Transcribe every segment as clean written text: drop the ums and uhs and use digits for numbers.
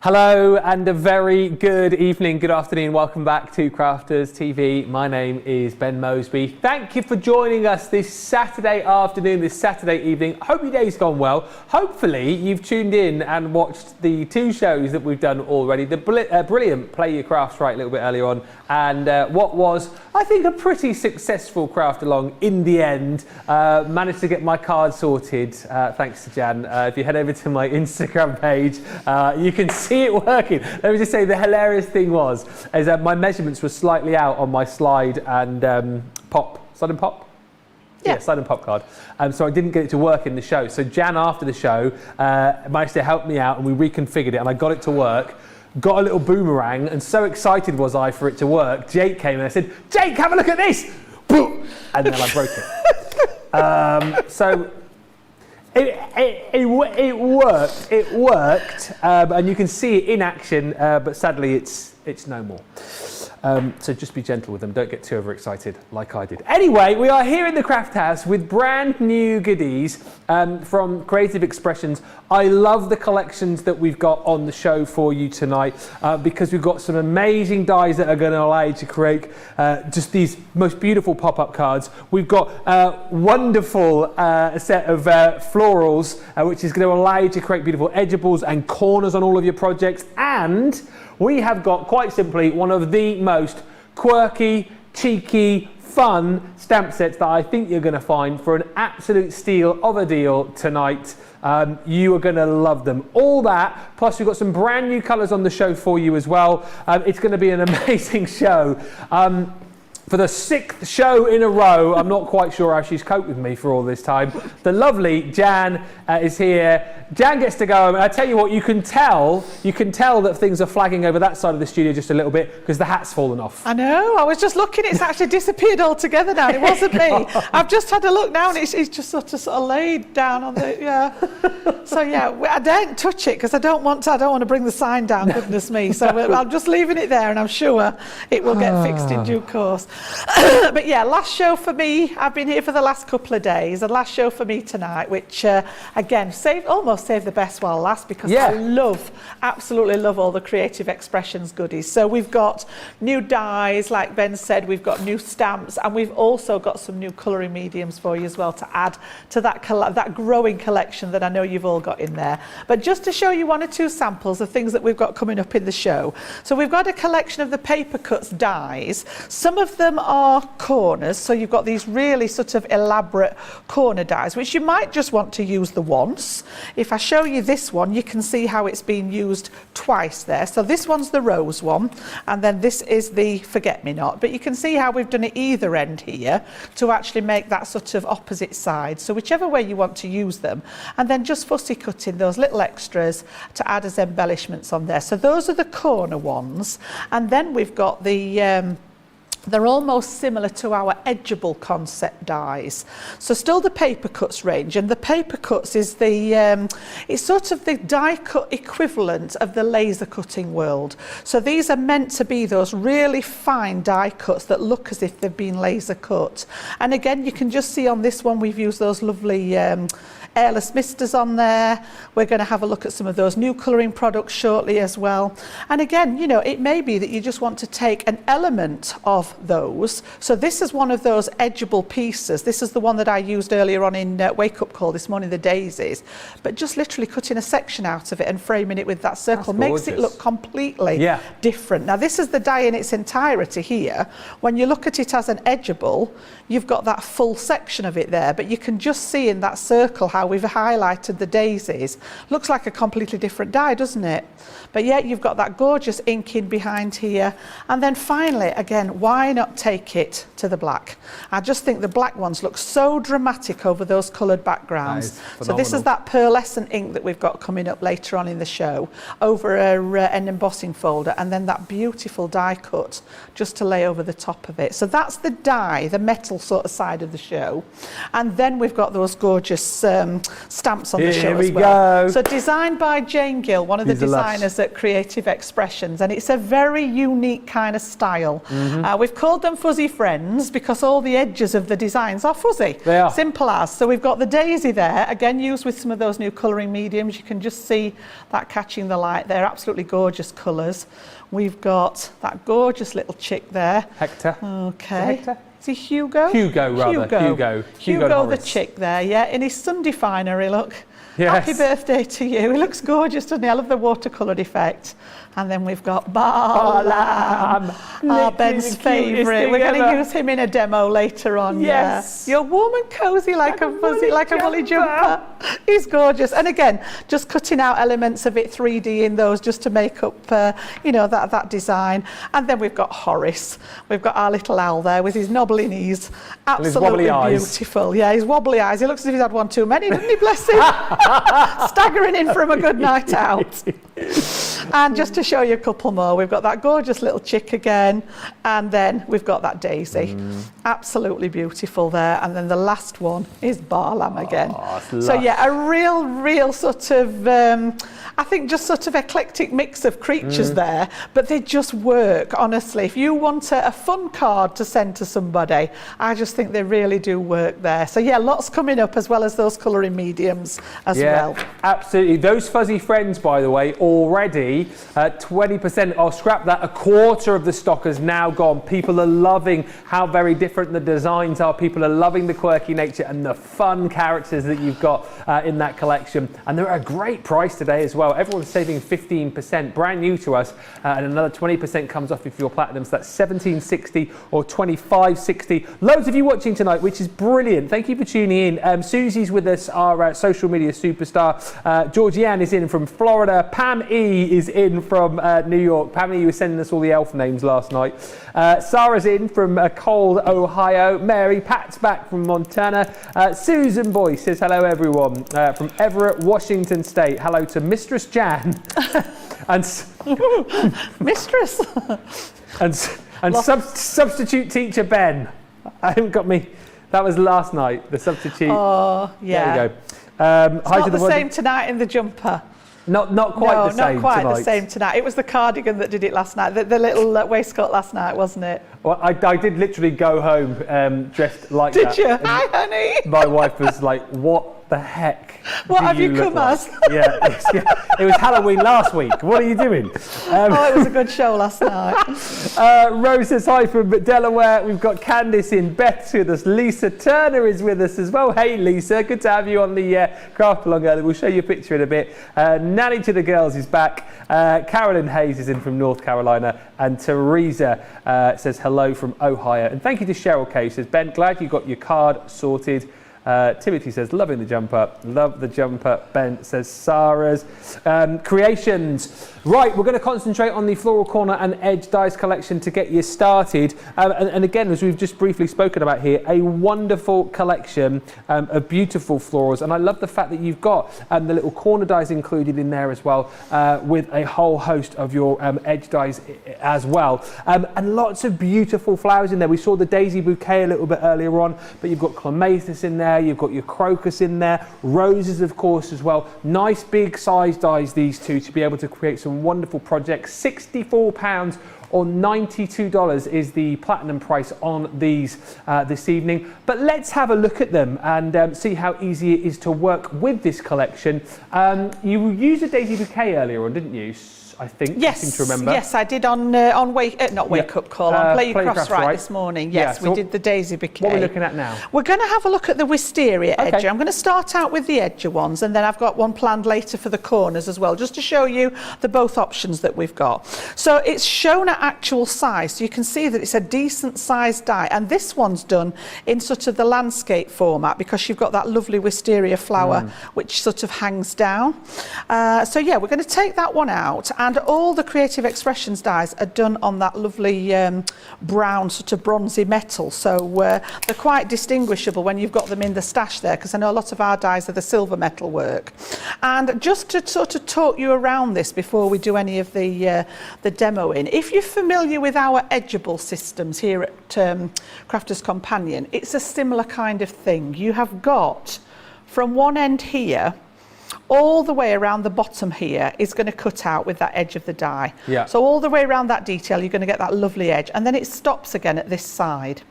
Hello and a very good evening, good afternoon. Welcome back to Crafters TV. My name is Ben Moseby. Thank you for joining us this Saturday afternoon, this Saturday evening. Hope your day's gone well. Hopefully you've tuned in and watched the two shows that we've done already. The brilliant Play Your Crafts Right a little bit earlier on, and what was, I think, a pretty successful craft along in the end. Managed to get my card sorted, thanks to Jan. If you head over to my Instagram page, you can see it working. Let me just say, the hilarious thing was is that my measurements were slightly out on my slide and slide and pop card. So I didn't get it to work in the show. So Jan, after the show, managed to help me out, and we reconfigured it, and I got it to work. Got a little boomerang, and so excited was I for it to work. Jake came and I said, "Jake, have a look at this!" Boom! And then I broke it. So it worked, and you can see it in action, but sadly it's no more. So just be gentle with them, don't get too overexcited like I did. Anyway, we are here in the Craft House with brand new goodies from Creative Expressions. I love the collections that we've got on the show for you tonight, because we've got some amazing dies that are going to allow you to create just these most beautiful pop-up cards. We've got a wonderful set of florals, which is going to allow you to create beautiful edgeables and corners on all of your projects. And we have got, quite simply, one of the most quirky, cheeky, fun stamp sets that I think you're going to find for an absolute steal of a deal tonight. You are going to love them. All that, plus we've got some brand new colours on the show for you as well. It's going to be an amazing show. For the 6th show in a row, I'm not quite sure how she's coped with me for all this time. The lovely Jan is here. Jan gets to go, and I tell you what, you can tell that things are flagging over that side of the studio just a little bit because the hat's fallen off. I know, I was just looking, it's actually disappeared altogether now. It wasn't me. I've just had a look now, and it's just sort of laid down on the, yeah. So yeah, I don't touch it because I don't want to bring the sign down, goodness me. So I'm just leaving it there, and I'm sure it will get fixed in due course. But yeah, last show for me, I've been here for the last couple of days, and last show for me tonight, which again, almost saved the best while last, because I absolutely love all the Creative Expressions goodies. So we've got new dies, like Ben said, we've got new stamps, and we've also got some new colouring mediums for you as well to add to that growing collection that I know you've all got in there. But just to show you one or two samples of things that we've got coming up in the show. So we've got a collection of the paper cuts dies. Some of them are corners, so you've got these really sort of elaborate corner dies, which you might just want to use the once. If I show you this one, you can see how it's been used twice there. So this one's the rose one, and then this is the forget-me-not. But you can see how we've done it either end here to actually make that sort of opposite side. So whichever way you want to use them, and then just fussy cutting those little extras to add as embellishments on there. So those are the corner ones, and then we've got the they're almost similar to our edgeable concept dies. So still the paper cuts range, and the paper cuts is the it's sort of the die cut equivalent of the laser cutting world. So these are meant to be those really fine die cuts that look as if they've been laser cut. And again, you can just see on this one we've used those lovely airless misters on there. We're going to have a look at some of those new colouring products shortly as well. And again, you know, it may be that you just want to take an element of those. So this is one of those edgeable pieces. This is the one that I used earlier on in Wake Up Call this morning, the daisies. But just literally cutting a section out of it and framing it with that circle makes it look completely different. Now this is the die in its entirety here. When you look at it as an edgeable, you've got that full section of it there, but you can just see in that circle how we've highlighted the daisies. Looks like a completely different die, doesn't it? But yet you've got that gorgeous inking behind here. And then finally, again, why not take it to the black? I just think the black ones look so dramatic over those coloured backgrounds. So this is that pearlescent ink that we've got coming up later on in the show over an embossing folder, and then that beautiful die cut just to lay over the top of it. So that's the die, the metal sort of side of the show. And then we've got those gorgeous stamps on the show Here we as well. go. So designed by Jane Gill, one of the designers at Creative Expressions, and it's a very unique kind of style. We've called them Fuzzy Friends because all the edges of the designs are fuzzy. They are. Simple as. So we've got the daisy there, again used with some of those new colouring mediums. You can just see that catching the light there. Absolutely gorgeous colours. We've got that gorgeous little chick there. Hector. Okay. Hector? Is he Hugo? Hugo, rather. Hugo the chick there, yeah, in his sun definery look. Yes. Happy birthday to you. He looks gorgeous, doesn't he? I love the watercoloured effect. And then we've got Barlam, Ben's favourite. We're going to use him in a demo later on. Yes. Yeah. You're warm and cosy like a fuzzy, like a woolly jumper. He's gorgeous. And again, just cutting out elements of it 3D in those just to make up, you know, that design. And then we've got Horace. We've got our little owl there with his knobbly knees. Absolutely beautiful. Yeah, his wobbly eyes. He looks as if he's had one too many, doesn't he? Bless him. Staggering in from a good night out. And just to show you a couple more, we've got that gorgeous little chick again, and then we've got that daisy. Absolutely beautiful there. And then the last one is Barlam again. So yeah, a real sort of, I think just sort of eclectic mix of creatures there, but they just work, honestly. If you want a fun card to send to somebody, I just think they really do work there. So yeah, lots coming up as well as those colouring mediums as well. Absolutely. Those Fuzzy Friends, by the way, already 20%, I'll scrap that, a quarter of the stock has now gone. People are loving how very different the designs are. People are loving the quirky nature and the fun characters that you've got in that collection. And they're at a great price today as well. Everyone's saving 15%, brand new to us, and another 20% comes off if you're platinum. So that's $17.60 or $25.60. Loads of you watching tonight, which is brilliant. Thank you for tuning in. Susie's with us, our social media superstar. Georgianne is in from Florida. Pam E is in from New York. Pam E was sending us all the elf names last night. Sarah's in from cold Ohio. Mary Pat's back from Montana. Susan Boyce says hello everyone from Everett, Washington State. Hello to Mistress Jan and Mistress and substitute teacher Ben. I haven't got me. That was last night. The substitute. Oh yeah. There you go. It's not the same tonight in the jumper. Not quite the same. Not quite tonight. the same tonight. It was the cardigan that did it last night. The little waistcoat last night, wasn't it? Well, I did literally go home dressed like that. Did you? Hi, honey. My wife was like, "What the heck? What have you come like?" as? Yeah, it was Halloween last week. What are you doing? It was a good show last night. Rose says hi from Delaware. We've got Candice in, Beth's with us. Lisa Turner is with us as well. Hey, Lisa, good to have you on the craft along early. We'll show you a picture in a bit. Nanny to the Girls is back. Carolyn Hayes is in from North Carolina. And Teresa says hello from Ohio. And thank you to Cheryl K. Says, Ben, glad you got your card sorted. Timothy says, loving the jumper. Love the jumper. Ben says, Sarah's. Creations. Right, we're going to concentrate on the Floral Corner and Edge Dies collection to get you started. And again, as we've just briefly spoken about here, a wonderful collection of beautiful florals. And I love the fact that you've got the little corner dies included in there as well, with a whole host of your edge dies as well. And lots of beautiful flowers in there. We saw the daisy bouquet a little bit earlier on, but you've got clematis in there, you've got your crocus in there, roses of course as well. Nice big size dies, these two, to be able to create some wonderful projects. £64 or $92 is the platinum price on these this evening. But let's have a look at them and see how easy it is to work with this collection. You used a daisy bouquet earlier on, didn't you? I think. Yes, I seem to remember. yes, I did on Wake Up Call, on Play Your Crafts Right this morning. Yes, so we did the daisy bouquet. What are we looking at now? We're going to have a look at the wisteria edger. I'm going to start out with the edger ones, and then I've got one planned later for the corners as well, just to show you the both options that we've got. So it's shown at actual size, so you can see that it's a decent sized die, and this one's done in sort of the landscape format because you've got that lovely wisteria flower which sort of hangs down. So yeah, we're going to take that one out. And all the Creative Expressions dies are done on that lovely brown sort of bronzy metal, so they're quite distinguishable when you've got them in the stash there, because I know a lot of our dies are the silver metal work. And just to sort of talk you around this before we do any of the demoing, if you're familiar with our edgeable systems here at Crafters Companion, it's a similar kind of thing. You have got from one end here all the way around the bottom here is going to cut out with that edge of the die. Yeah. So all the way around that detail, you're going to get that lovely edge, and then it stops again at this side.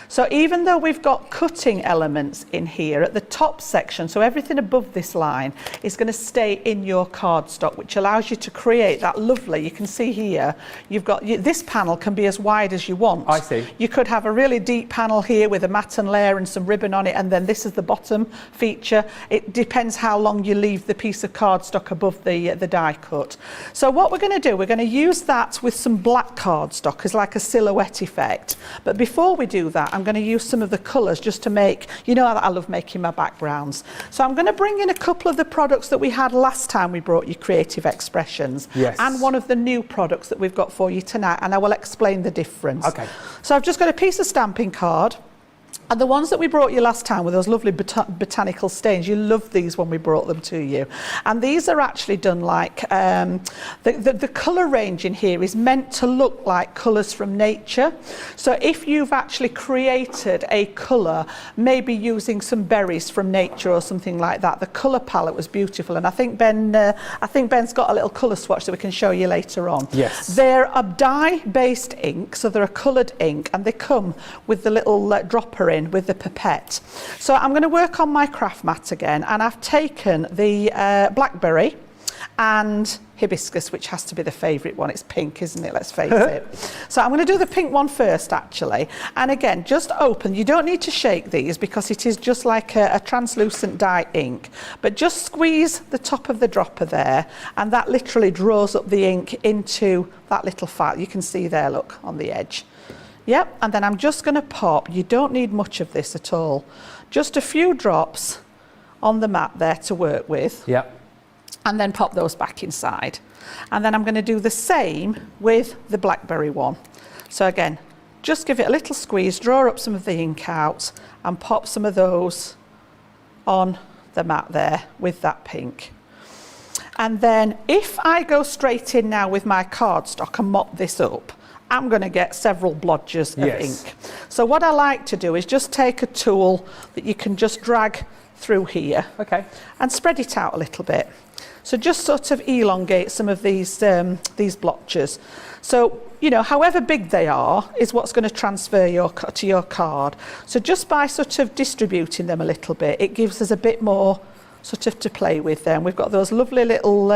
So even though we've got cutting elements in here at the top section, so everything above this line is going to stay in your cardstock, which allows you to create that lovely, you can see here, you've got, this panel can be as wide as you want. I see. You could have a really deep panel here with a matten layer and some ribbon on it, and then this is the bottom feature. It depends how long you leave the piece of cardstock above the die cut. So what we're going to do, we're going to use that with some black cardstock as like a silhouette effect. But before we do that, I'm going to use some of the colours just to make, you know I love making my backgrounds. So I'm going to bring in a couple of the products that we had last time we brought you Creative Expressions. Yes. And one of the new products that we've got for you tonight, and I will explain the difference. Okay. So I've just got a piece of stamping card. And the ones that we brought you last time with those lovely botanical stains, you loved these when we brought them to you. And these are actually done like, the colour range in here is meant to look like colours from nature. So if you've actually created a colour, maybe using some berries from nature or something like that, the colour palette was beautiful. And I think Ben's got a little colour swatch that we can show you later on. Yes. They're a dye-based ink, so they're a coloured ink, and they come with the little dropper in with the pipette. So I'm going to work on my craft mat again, and I've taken the blackberry and hibiscus, which has to be the favourite one. It's pink, isn't it? Let's face it. So I'm going to do the pink one first, actually. And again, just open. You don't need to shake these because it is just like a translucent dye ink. But just squeeze the top of the dropper there, and that literally draws up the ink into that little file. You can see there, look, on the edge. Yep, and then I'm just going to pop, you don't need much of this at all, just a few drops on the mat there to work with. Yep. And then pop those back inside. And then I'm going to do the same with the blackberry one. So again, just give it a little squeeze, draw up some of the ink out, and pop some of those on the mat there with that pink. And then if I go straight in now with my cardstock and mop this up, I'm going to get several blotches of ink. So what I like to do is just take a tool that you can just drag through here, okay, and spread it out a little bit. So just sort of elongate some of these blotches. So, you know, however big they are is what's going to transfer to your card. So just by sort of distributing them a little bit, it gives us a bit more sort of to play with them. We've got those lovely little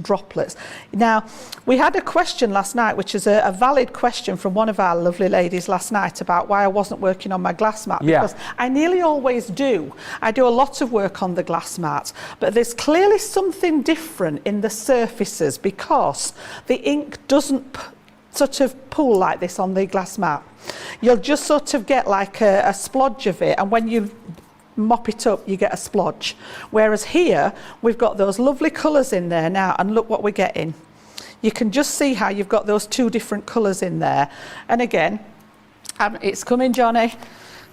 droplets. Now, we had a question last night, which is a valid question from one of our lovely ladies last night about why I wasn't working on my glass mat, because I nearly always do. I do a lot of work on the glass mat, but there's clearly something different in the surfaces because the ink doesn't sort of pool like this on the glass mat. You'll just sort of get like a splodge of it, and when you mop it up, you get a splodge. Whereas here, we've got those lovely colours in there now, and look what we're getting. You can just see how you've got those two different colours in there. And again, it's coming, Johnny.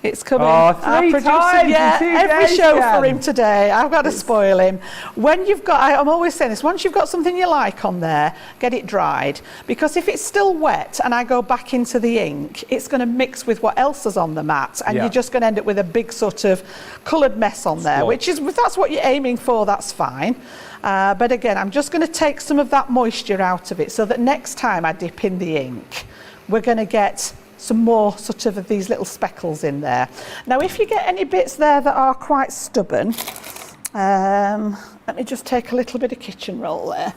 It's coming. Oh, three times yeah, in 2 every days, show Jan. for him today. I've got to spoil him. When you've got, I'm always saying this, once you've got something you like on there, get it dried. Because if it's still wet and I go back into the ink, it's going to mix with what else is on the mat, and you're just going to end up with a big sort of coloured mess on there, which is, if that's what you're aiming for, that's fine. But again, I'm just going to take some of that moisture out of it so that next time I dip in the ink, we're going to get some more sort of these little speckles in there. Now, if you get any bits there that are quite stubborn, let me just take a little bit of kitchen roll there,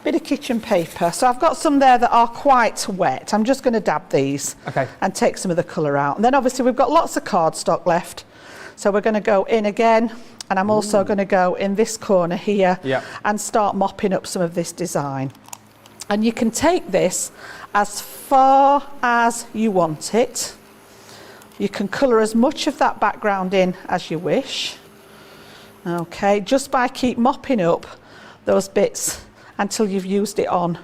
bit of kitchen paper. So I've got some there that are quite wet. I'm just going to dab these and take some of the colour out. And then obviously we've got lots of cardstock left. So we're going to go in again, and I'm also going to go in this corner here and start mopping up some of this design. And you can take this as far as you want it. You can colour as much of that background in as you wish. Okay, just by keep mopping up those bits until you've used it on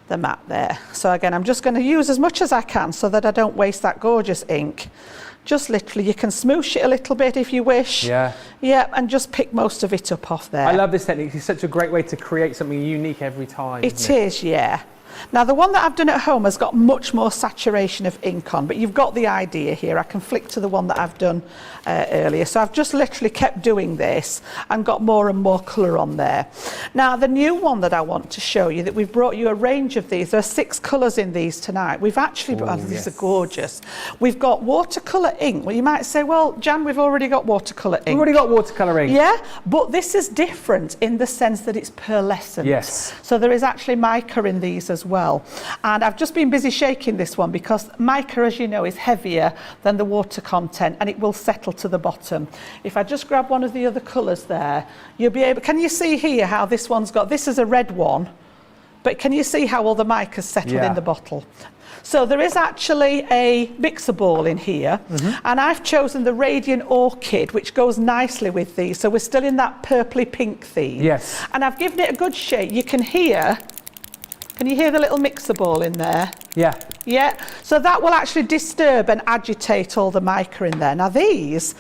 the mat there. So again, I'm just going to use as much as I can so that I don't waste that gorgeous ink. Just literally, you can smoosh it a little bit if you wish. Yeah, and just pick most of it up off there. I love this technique. It's such a great way to create something unique every time. It is, yeah. Now the one that I've done at home has got much more saturation of ink on, but you've got the idea here. I can flick to the one that I've done earlier. So I've just literally kept doing this and got more and more colour on there. Now the new one that I want to show you, that we've brought you a range of these. There are 6 colours in these tonight. We've actually, these are gorgeous. We've got watercolour ink. Well, you might say, well, Jan, we've already got watercolour ink. We've already got watercolour ink. Yeah, but this is different in the sense that it's pearlescent. Yes. So there is actually mica in these as well. And I've just been busy shaking this one because mica, as you know, is heavier than the water content and it will settle to the bottom. If I just grab one of the other colours there, you'll be able, can you see here how this one's got, this is a red one, but can you see how all the mica's settled in the bottle? So there is actually a mixer ball in here, and I've chosen the Radiant Orchid, which goes nicely with these. So we're still in that purpley pink theme. Yes. And I've given it a good shake. You can hear, can you hear the little mixer ball in there? Yeah. Yeah, so that will actually disturb and agitate all the mica in there. Now this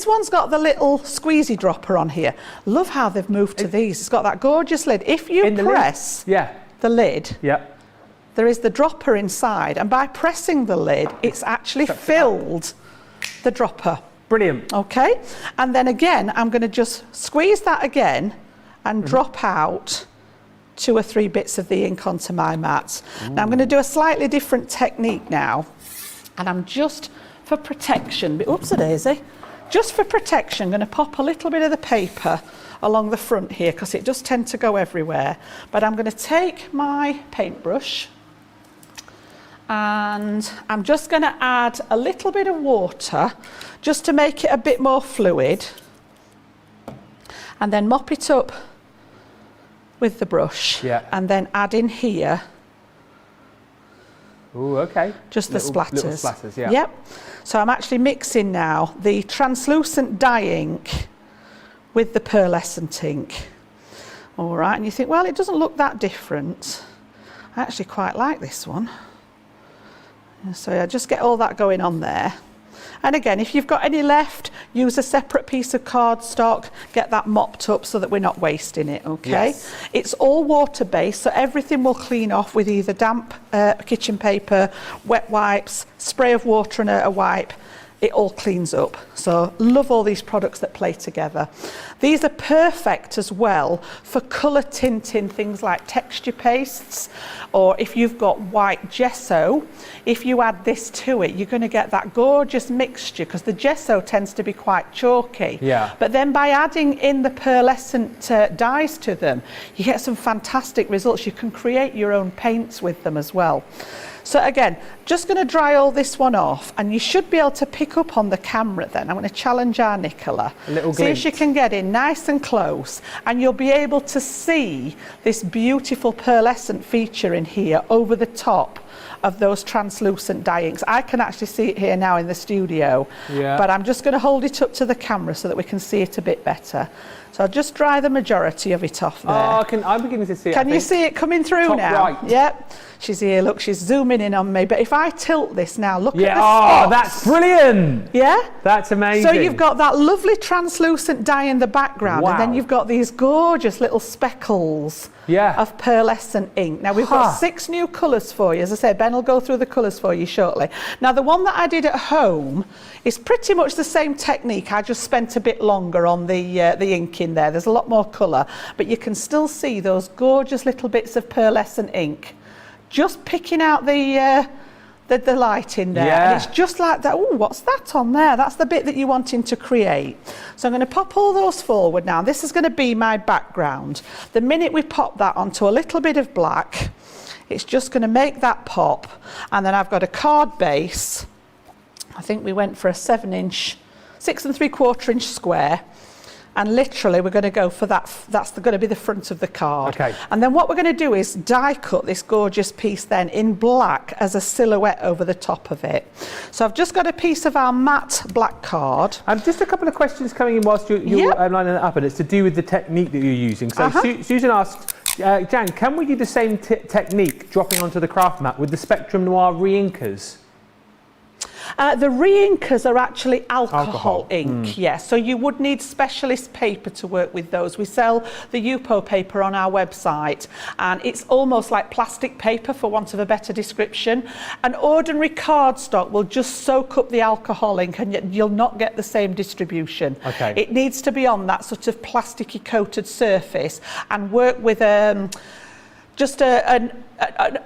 one's got the little squeezy dropper on here. Love how they've moved to these. It's got that gorgeous lid. If you press the lid, there is the dropper inside, and by pressing the lid, it's actually filled the dropper. Brilliant. Okay, and then again, I'm going to just squeeze that again and drop out 2 or 3 bits of the ink onto my mat. Now I'm going to do a slightly different technique now, and I'm just for protection, oops-a-daisy, just for protection, I'm going to pop a little bit of the paper along the front here because it does tend to go everywhere. But I'm going to take my paintbrush and I'm just going to add a little bit of water just to make it a bit more fluid, and then mop it up with the brush, and then add in here. Ooh, okay. Just little, the splatters. Little splatters, yeah. Yep. So I'm actually mixing now the translucent dye ink with the pearlescent ink. All right, and you think, well, it doesn't look that different. I actually quite like this one. So I just get all that going on there. And again, if you've got any left, use a separate piece of cardstock, get that mopped up so that we're not wasting it, okay? Yes. It's all water-based, so everything will clean off with either damp kitchen paper, wet wipes, spray of water and a wipe. It all cleans up. So love all these products that play together. These are perfect as well for colour tinting things like texture pastes, or if you've got white gesso, if you add this to it, you're going to get that gorgeous mixture because the gesso tends to be quite chalky. Yeah. But then by adding in the pearlescent dyes to them, you get some fantastic results. You can create your own paints with them as well. So again, just going to dry all this one off, and you should be able to pick up on the camera then. I'm going to challenge our Nicola. A little glint. See if she can get in nice and close, and you'll be able to see this beautiful pearlescent feature in here over the top of those translucent dye inks. I can actually see it here now in the studio, but I'm just going to hold it up to the camera so that we can see it a bit better. So I'll just dry the majority of it off there. Oh, I'm beginning to see it. Can you see it coming through top now? Right. Yep. She's here, look, she's zooming in on me. But if I tilt this now, look at the spots. Oh, that's brilliant. Yeah? That's amazing. So you've got that lovely translucent dye in the background, and then you've got these gorgeous little speckles of pearlescent ink. Now we've got 6 new colours for you. As I said, Ben will go through the colours for you shortly. Now the one that I did at home is pretty much the same technique. I just spent a bit longer on the ink in there. There's a lot more colour, but you can still see those gorgeous little bits of pearlescent ink just picking out the light in there. And it's just like that. Oh, what's that on there? That's the bit that you're wanting to create. So I'm going to pop all those forward now. This is going to be my background. The minute we pop that onto a little bit of black, it's just going to make that pop. And then I've got a card base. I think we went for a 7-inch, 6 3/4 inch square. And literally we're going to go for that, that's going to be the front of the card. Okay. And then what we're going to do is die cut this gorgeous piece then in black as a silhouette over the top of it. So I've just got a piece of our matte black card. Just a couple of questions coming in whilst you're lining it up, and it's to do with the technique that you're using. So Susan asked, Jan, can we do the same technique dropping onto the craft mat with the Spectrum Noir re-inkers? The re-inkers are actually alcohol ink, yes. So you would need specialist paper to work with those. We sell the Yupo paper on our website, and it's almost like plastic paper, for want of a better description. An ordinary cardstock will just soak up the alcohol ink, and yet you'll not get the same distribution. Okay. It needs to be on that sort of plasticky coated surface and work with just an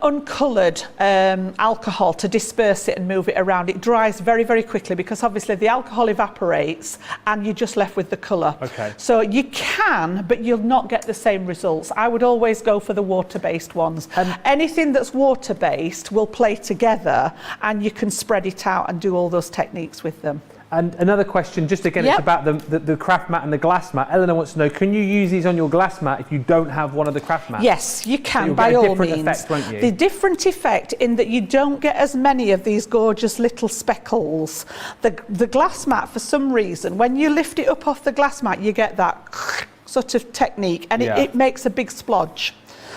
uncoloured alcohol to disperse it and move it around. It dries very, very quickly because obviously the alcohol evaporates and you're just left with the colour. Okay. So you can, but you'll not get the same results. I would always go for the water-based ones. Anything that's water-based will play together and you can spread it out and do all those techniques with them. And another question, just again, it's about the craft mat and the glass mat. Eleanor wants to know, can you use these on your glass mat if you don't have one of the craft mats? Yes, you can, so by all different means. Effect, won't you? The different effect in that you don't get as many of these gorgeous little speckles. The glass mat, for some reason, when you lift it up off the glass mat, you get that sort of technique, and it makes a big splodge.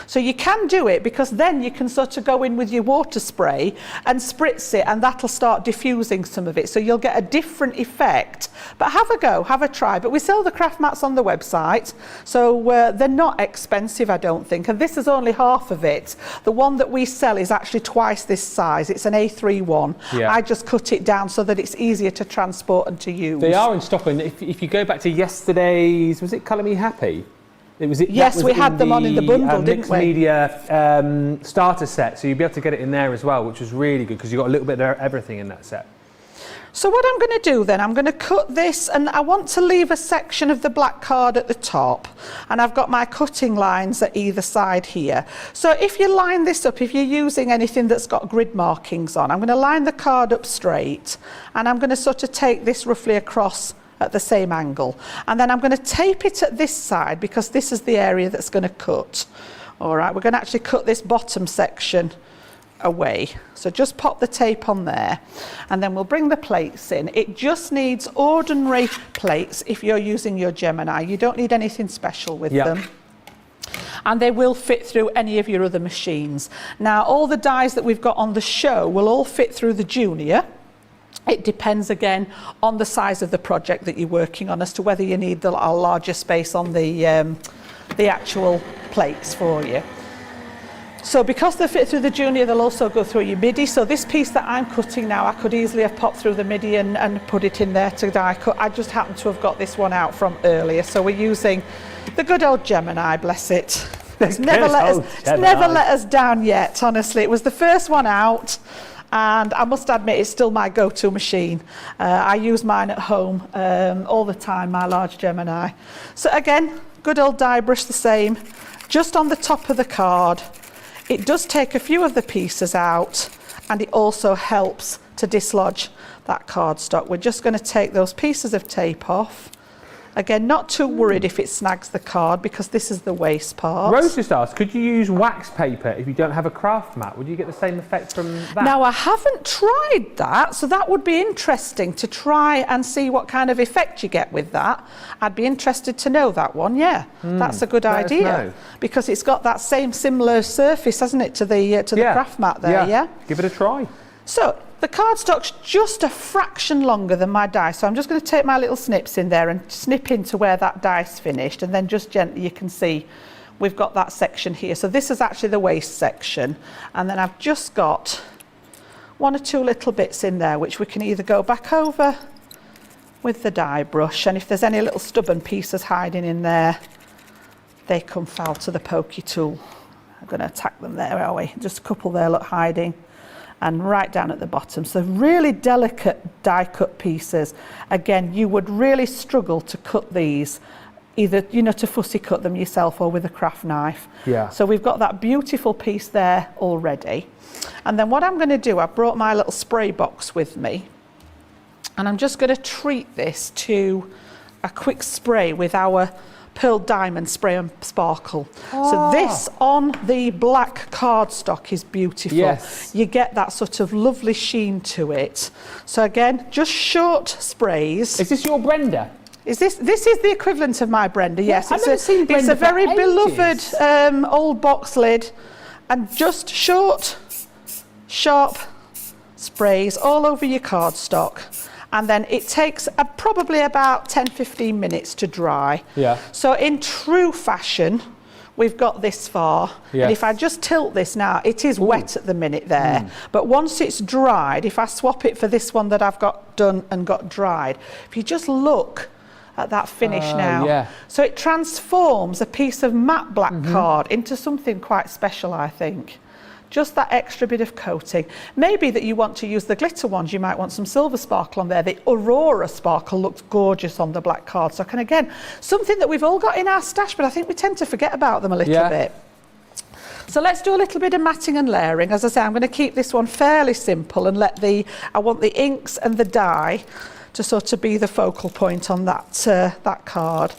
So you can do it, because then you can sort of go in with your water spray and spritz it, and that'll start diffusing some of it. So you'll get a different effect. But have a go, have a try. But we sell the craft mats on the website, so they're not expensive, I don't think. And this is only half of it. The one that we sell is actually twice this size. It's an A3 one. Yeah. I just cut it down so that it's easier to transport and to use. They are in stock. And if you go back to yesterday's, was it Colour Me Happy? Yes, we had them on in the bundle, didn't mixed we? media starter set, so you'll be able to get it in there as well, which was really good because you got a little bit of everything in that set. So what I'm going to do then, I'm going to cut this, and I want to leave a section of the black card at the top, and I've got my cutting lines at either side here. So if you line this up, if you're using anything that's got grid markings on, I'm going to line the card up straight, and I'm going to sort of take this roughly across at the same angle, and then I'm going to tape it at this side because this is the area that's going to cut. All right, we're going to actually cut this bottom section away, so just pop the tape on there, and then we'll bring the plates in. It just needs ordinary plates if you're using your Gemini. You don't need anything special with them, and they will fit through any of your other machines. Now, all the dies that we've got on the show will all fit through the Junior. It depends again on the size of the project that you're working on as to whether you need a larger space on the actual plates for you. So because they fit through the Junior, they'll also go through your MIDI. So this piece that I'm cutting now, I could easily have popped through the MIDI and put it in there to die cut. I just happen to have got this one out from earlier. So we're using the good old Gemini, bless it. It's never let us down yet, honestly. It was the first one out. And I must admit, it's still my go-to machine. I use mine at home all the time, my large Gemini. So again, good old die brush, the same, just on the top of the card. It does take a few of the pieces out, and it also helps to dislodge that cardstock. We're just going to take those pieces of tape off. Again, not too worried if it snags the card, because this is the waste part. Rose just asked, could you use wax paper if you don't have a craft mat? Would you get the same effect from that? Now, I haven't tried that, so that would be interesting to try and see what kind of effect you get with that. I'd be interested to know that one, that's a good idea. Because it's got that same similar surface, hasn't it, to the craft mat there, yeah? Give it a try. So, the cardstock's just a fraction longer than my die, so I'm just going to take my little snips in there and snip into where that die's finished, and then just gently you can see we've got that section here. So this is actually the waste section, and then I've just got one or two little bits in there which we can either go back over with the die brush, and if there's any little stubborn pieces hiding in there, they come foul to the pokey tool. I'm going to attack them there, are we? Just a couple there, look, hiding. And right down at the bottom. So really delicate die cut pieces. Again, you would really struggle to cut these, either, to fussy cut them yourself or with a craft knife. Yeah. So we've got that beautiful piece there already. And then what I'm going to do, I brought my little spray box with me, and I'm just going to treat this to a quick spray with our Pearl Diamond Spray and Sparkle. So this on the black cardstock is beautiful. Yes. You get that sort of lovely sheen to it. So again, just short sprays. Is this your blender? This is the equivalent of my blender, yes. I've never seen blender it's a very for ages. beloved old box lid, and just short, sharp sprays all over your cardstock. And then it takes probably about 10-15 minutes to dry. Yeah. So in true fashion, we've got this far. Yes. And if I just tilt this now, it is wet at the minute there. But once it's dried, if I swap it for this one that I've got done and got dried, if you just look at that finish now. Yeah. So it transforms a piece of matte black card into something quite special, I think. Just that extra bit of coating. Maybe that you want to use the glitter ones, you might want some silver sparkle on there. The Aurora sparkle looks gorgeous on the black cardstock. And again, something that we've all got in our stash, but I think we tend to forget about them a little bit. So let's do a little bit of matting and layering. As I say, I'm going to keep this one fairly simple and I want the inks and the dye to sort of be the focal point on that card.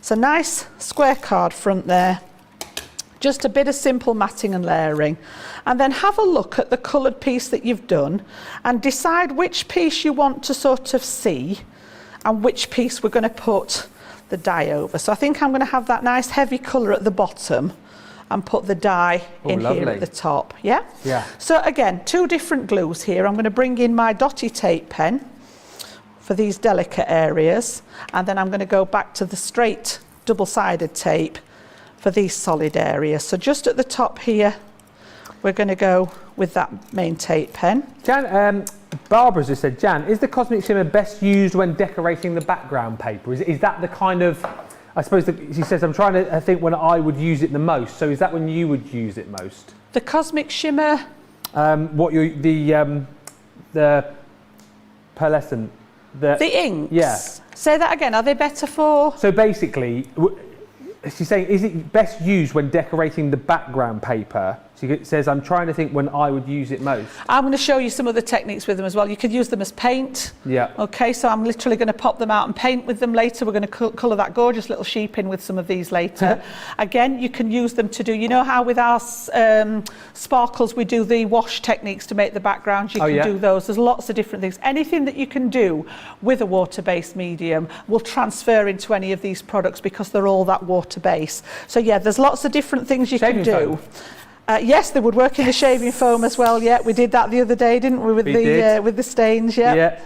So nice square card front there. Just a bit of simple matting and layering. And then have a look at the coloured piece that you've done and decide which piece you want to sort of see and which piece we're going to put the dye over. So I think I'm going to have that nice heavy colour at the bottom and put the dye in here at the top. Yeah? Yeah. So again, 2 different glues here. I'm going to bring in my dotty tape pen for these delicate areas. And then I'm going to go back to the straight double-sided tape for these solid areas. So just at the top here, we're going to go with that main tape pen. Jan, Barbara's just said, Jan, is the Cosmic Shimmer best used when decorating the background paper? Is that the kind of, I suppose, she says, I'm trying to think when I would use it the most. So is that when you would use it most? The Cosmic Shimmer? The pearlescent. The inks? Yeah. Say that again, are they better for? So basically, she's saying, is it best used when decorating the background paper? She says, I'm trying to think when I would use it most. I'm going to show you some other techniques with them as well. You could use them as paint. Yeah. Okay, so I'm literally going to pop them out and paint with them later. We're going to colour that gorgeous little sheep in with some of these later. Again, you can use them to do, you know how with our sparkles we do the wash techniques to make the backgrounds? You can do those. There's lots of different things. Anything that you can do with a water-based medium will transfer into any of these products because they're all that water-based. So yeah, there's lots of different things you can do. Yes, they would work in the shaving foam as well. Yeah, we did that the other day, didn't we, with the stains? Yeah.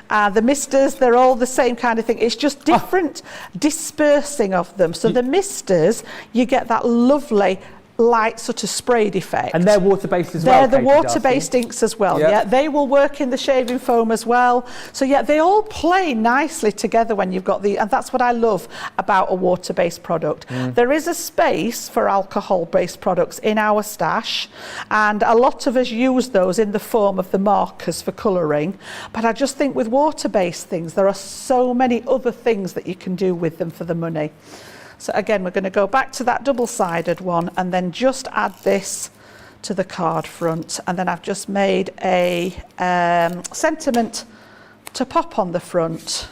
The misters, they're all the same kind of thing. It's just different dispersing of them. So the misters, you get that lovely light sort of sprayed effect. And they're water-based as well. They're the water-based inks as well. Yeah, they will work in the shaving foam as well. So yeah, they all play nicely together when you've got and that's what I love about a water-based product. There is a space for alcohol-based products in our stash, and a lot of us use those in the form of the markers for colouring. But I just think with water-based things, there are so many other things that you can do with them for the money. So again, we're going to go back to that double-sided one and then just add this to the card front. And then I've just made a sentiment to pop on the front.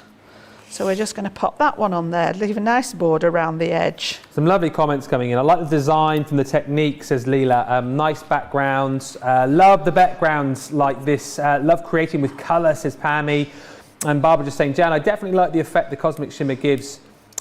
So we're just going to pop that one on there, leave a nice border around the edge. Some lovely comments coming in. I like the design from the technique, says Leela. Nice backgrounds. Love the backgrounds like this. Love creating with colour, says Pammy. And Barbara just saying, Jan, I definitely like the effect the Cosmic Shimmer gives.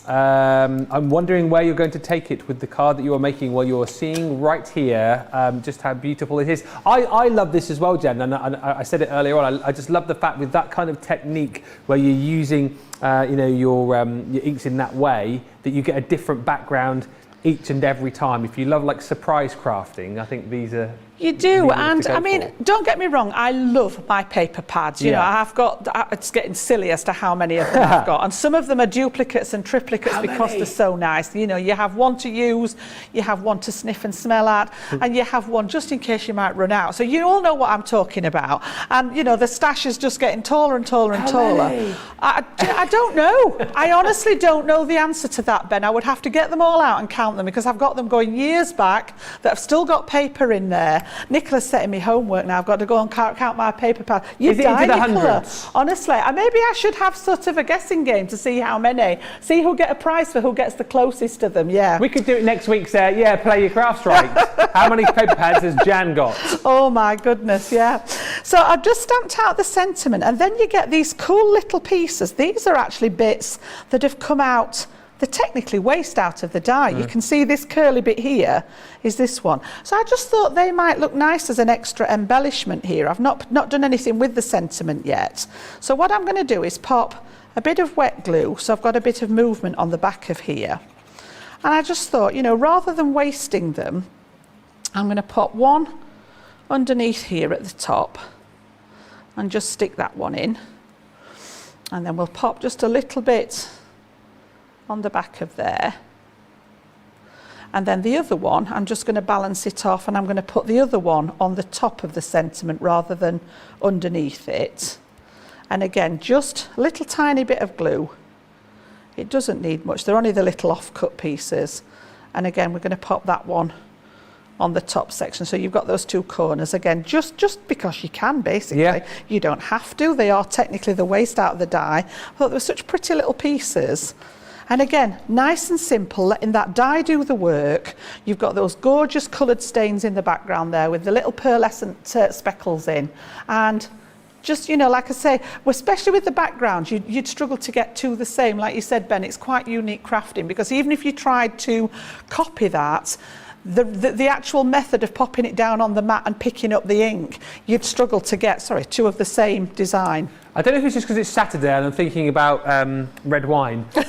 I'm wondering where you're going to take it with the card that you are making. Well, you're seeing right here just how beautiful it is. I love this as well, Jen, and I said it earlier on. I just love the fact with that kind of technique where you're using your inks in that way that you get a different background each and every time. If you love like surprise crafting, I think these are... You do, and I mean, don't get me wrong, I love my paper pads. You know, I've got, it's getting silly as to how many of them I've got. And some of them are duplicates and triplicates because they're so nice. You know, you have one to use, you have one to sniff and smell at, and you have one just in case you might run out. So you all know what I'm talking about. And, you know, the stash is just getting taller and taller and taller. I don't know. I honestly don't know the answer to that, Ben. I would have to get them all out and count them because I've got them going years back that have still got paper in there. Nicola's setting me homework now. I've got to go and count my paper pad. Is it into the hundreds? Honestly, maybe I should have sort of a guessing game to see how many. See who'll get a prize for who gets the closest to them, We could do it next week, say, play your crafts right. How many paper pads has Jan got? Oh my goodness, So I've just stamped out the sentiment, and then you get these cool little pieces. These are actually bits that have come out they technically waste out of the die. You can see this curly bit here is this one. So I just thought they might look nice as an extra embellishment here. I've not done anything with the sentiment yet. So what I'm going to do is pop a bit of wet glue, so I've got a bit of movement on the back of here. And I just thought, you know, rather than wasting them, I'm going to pop one underneath here at the top and just stick that one in. And then we'll pop just a little bit on the back of there. And then the other one, I'm just going to balance it off, and I'm going to put the other one on the top of the sentiment rather than underneath it. And again, just a little tiny bit of glue. It doesn't need much. They're only the little off-cut pieces. And again, we're going to pop that one on the top section. So you've got those two corners. Again, just because you can, basically. Yeah. You don't have to. They are technically the waste out of the die. I thought they were such pretty little pieces. And again, nice and simple, letting that die do the work. You've got those gorgeous coloured stains in the background there with the little pearlescent speckles in. And just, you know, like I say, especially with the background, you'd struggle to get two the same. Like you said, Ben, it's quite unique crafting, because even if you tried to copy that, the actual method of popping it down on the mat and picking up the ink, you'd struggle to get, two of the same design. I don't know if it's just because it's Saturday and I'm thinking about red wine, but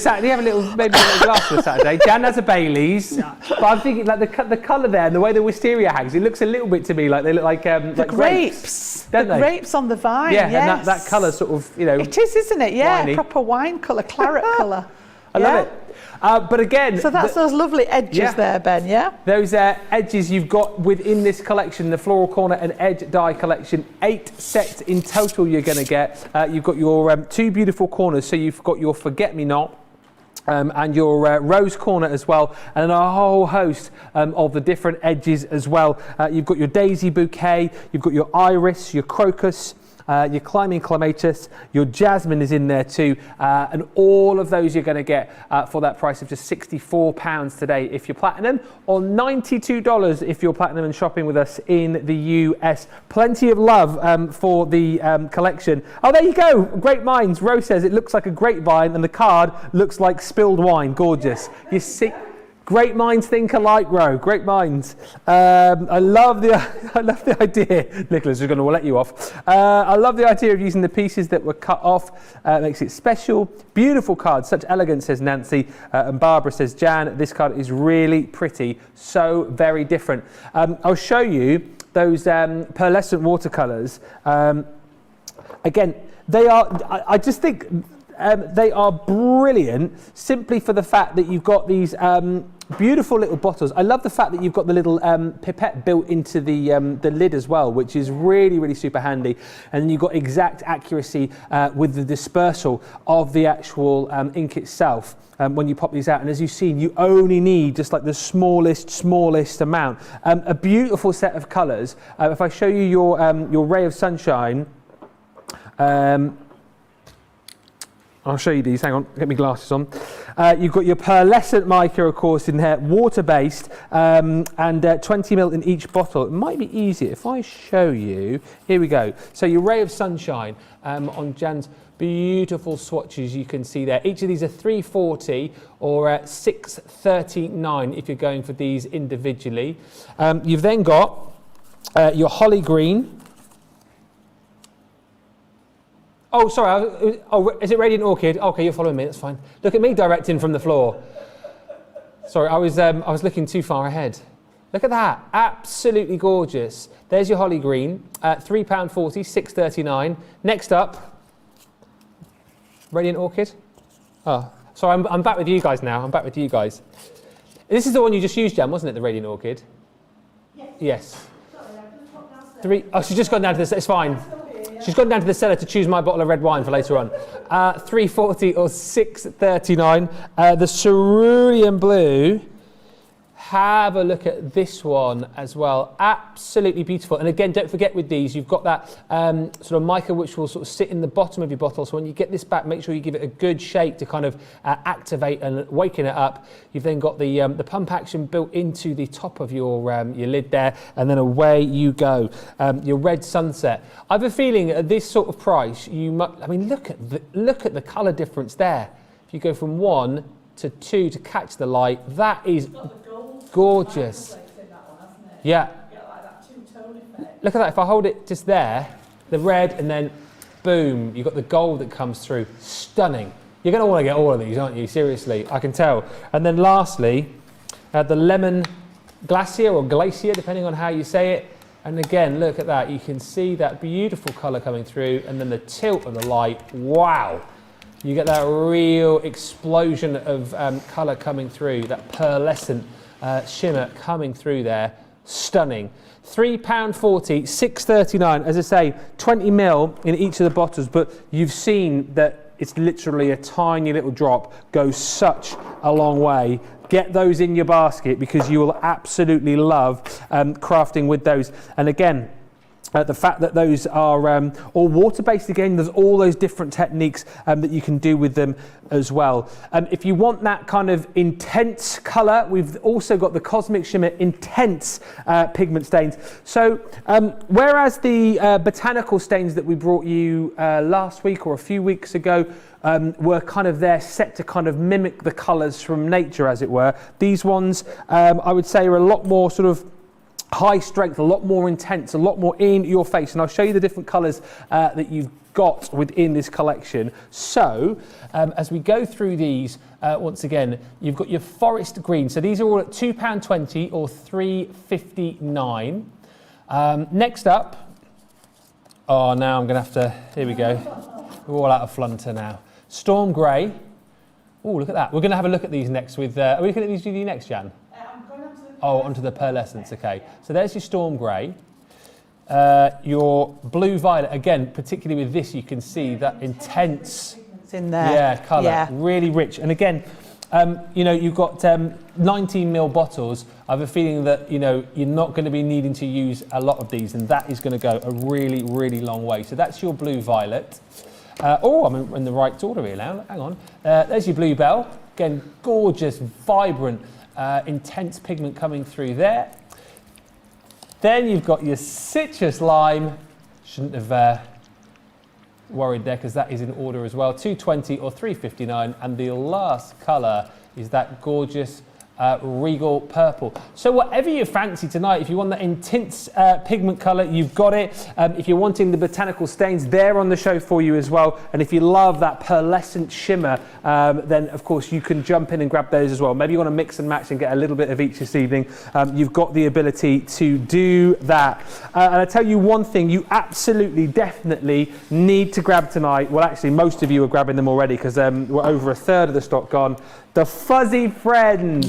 Saturday, have maybe a little glass for Saturday. Jan has a Baileys, but I'm thinking like the colour there and the way the wisteria hangs, it looks a little bit to me like they look like grapes. Don't they? Grapes on the vine, yeah, yes. And that colour sort of, you know. It is, isn't it? Yeah, winey. Proper wine colour, claret colour. I love it. But again... So that's those lovely edges there, Ben, yeah? Those edges you've got within this collection, the Floral Corner and Edge Die collection. 8 sets in total you're going to get. You've got your 2 beautiful corners, so you've got your Forget-Me-Not, and your rose corner as well, and a whole host of the different edges as well. You've got your daisy bouquet, you've got your iris, your crocus, your climbing clematis, your jasmine is in there too, and all of those you're going to get for that price of just £64 today if you're platinum, or $92 if you're platinum and shopping with us in the US. Plenty of love for the collection. Oh, there you go. Great minds. Rose says it looks like a grapevine and the card looks like spilled wine. Gorgeous. You see. Great minds think alike, Ro. Great minds. I love the idea. Nicholas is going to let you off. I love the idea of using the pieces that were cut off. Makes it special. Beautiful card. Such elegance, says Nancy. And Barbara says, Jan, this card is really pretty. So very different. I'll show you those pearlescent watercolours. Again, they are. I just think. They are brilliant simply for the fact that you've got these beautiful little bottles. I love the fact that you've got the little pipette built into the lid as well, which is really, really super handy. And then you've got exact accuracy with the dispersal of the actual ink itself when you pop these out. And as you've seen, you only need just like the smallest amount. A beautiful set of colours. If I show you your Ray of Sunshine, I'll show you these. Hang on, get my glasses on. You've got your pearlescent mica, of course, in there, water-based, and 20 ml in each bottle. It might be easier if I show you. Here we go. So your Ray of Sunshine on Jan's beautiful swatches you can see there. Each of these are $3.40 or $6.39 if you're going for these individually. You've then got your Holly Green. Oh, sorry. Is it Radiant Orchid? Okay, you're following me. That's fine. Look at me directing from the floor. Sorry, I was looking too far ahead. Look at that. Absolutely gorgeous. There's your Holly Green. £3.40, $6.39. Next up, Radiant Orchid. Oh, sorry. I'm back with you guys now. I'm back with you guys. This is the one you just used, Jan, wasn't it? The Radiant Orchid. Yes. Sorry, I just popped downstairs. Oh, she's just gone down to the. It's fine. She's gone down to the cellar to choose my bottle of red wine for later on. $3.40 or $6.39. The cerulean blue. Have a look at this one as well. Absolutely beautiful. And again, don't forget with these, you've got that sort of mica which will sort of sit in the bottom of your bottle. So when you get this back, make sure you give it a good shake to kind of activate and waken it up. You've then got the pump action built into the top of your lid there, and then away you go. Your red sunset. I have a feeling at this sort of price, you might. I mean, look at the colour difference there. if you go from 1 to 2 to catch the light, that is gorgeous. Yeah. Look at that, if I hold it just there, the red, and then boom, you've got the gold that comes through. Stunning. You're going to want to get all of these, aren't you? Seriously, I can tell. And then lastly, the lemon glacier or glacier, depending on how you say it. And again, look at that. You can see that beautiful colour coming through, and then the tilt of the light. Wow. You get that real explosion of colour coming through, that pearlescent shimmer coming through there. Stunning. £3.40, $6.39. As I say, 20ml in each of the bottles, but you've seen that it's literally a tiny little drop, goes such a long way. Get those in your basket because you will absolutely love crafting with those. And again, the fact that those are all water-based, again, there's all those different techniques that you can do with them as well. If you want that kind of intense colour, we've also got the Cosmic Shimmer Intense pigment stains. So whereas the botanical stains that we brought you last week or a few weeks ago were kind of there set to kind of mimic the colours from nature, as it were, these ones I would say are a lot more sort of high strength, a lot more intense, a lot more in your face, and I'll show you the different colours that you've got within this collection. So as we go through these, once again, you've got your forest green, so these are all at £2.20 or $3.59. Next up, oh, now I'm gonna have to, here we go, we're all out of flunter now. Storm grey. Oh, look at that. We're gonna have a look at these next with, are we looking at these with you next, Jan? Oh, onto the pearlescence, okay. So there's your storm grey. Your blue violet, again, particularly with this, you can see that intense in there. Yeah, colour, yeah. Really rich. And again, you know, you've got 19ml bottles. I have a feeling that, you know, you're not going to be needing to use a lot of these, and that is going to go a really, really long way. So that's your blue violet. Oh, I'm in the right order here now. Hang on. There's your bluebell. Again, gorgeous, vibrant, intense pigment coming through there. Then you've got your citrus lime. Shouldn't have worried there because that is in order as well. $2.20 or $3.59. And the last colour is that gorgeous regal purple. So whatever you fancy tonight, if you want that intense pigment colour, you've got it. If you're wanting the botanical stains, they're on the show for you as well. And if you love that pearlescent shimmer, then of course you can jump in and grab those as well. Maybe you want to mix and match and get a little bit of each this evening. You've got the ability to do that. And I tell you one thing, you absolutely, definitely need to grab tonight. Well, actually, most of you are grabbing them already because we're over a third of the stock gone. The Fuzzy Friends,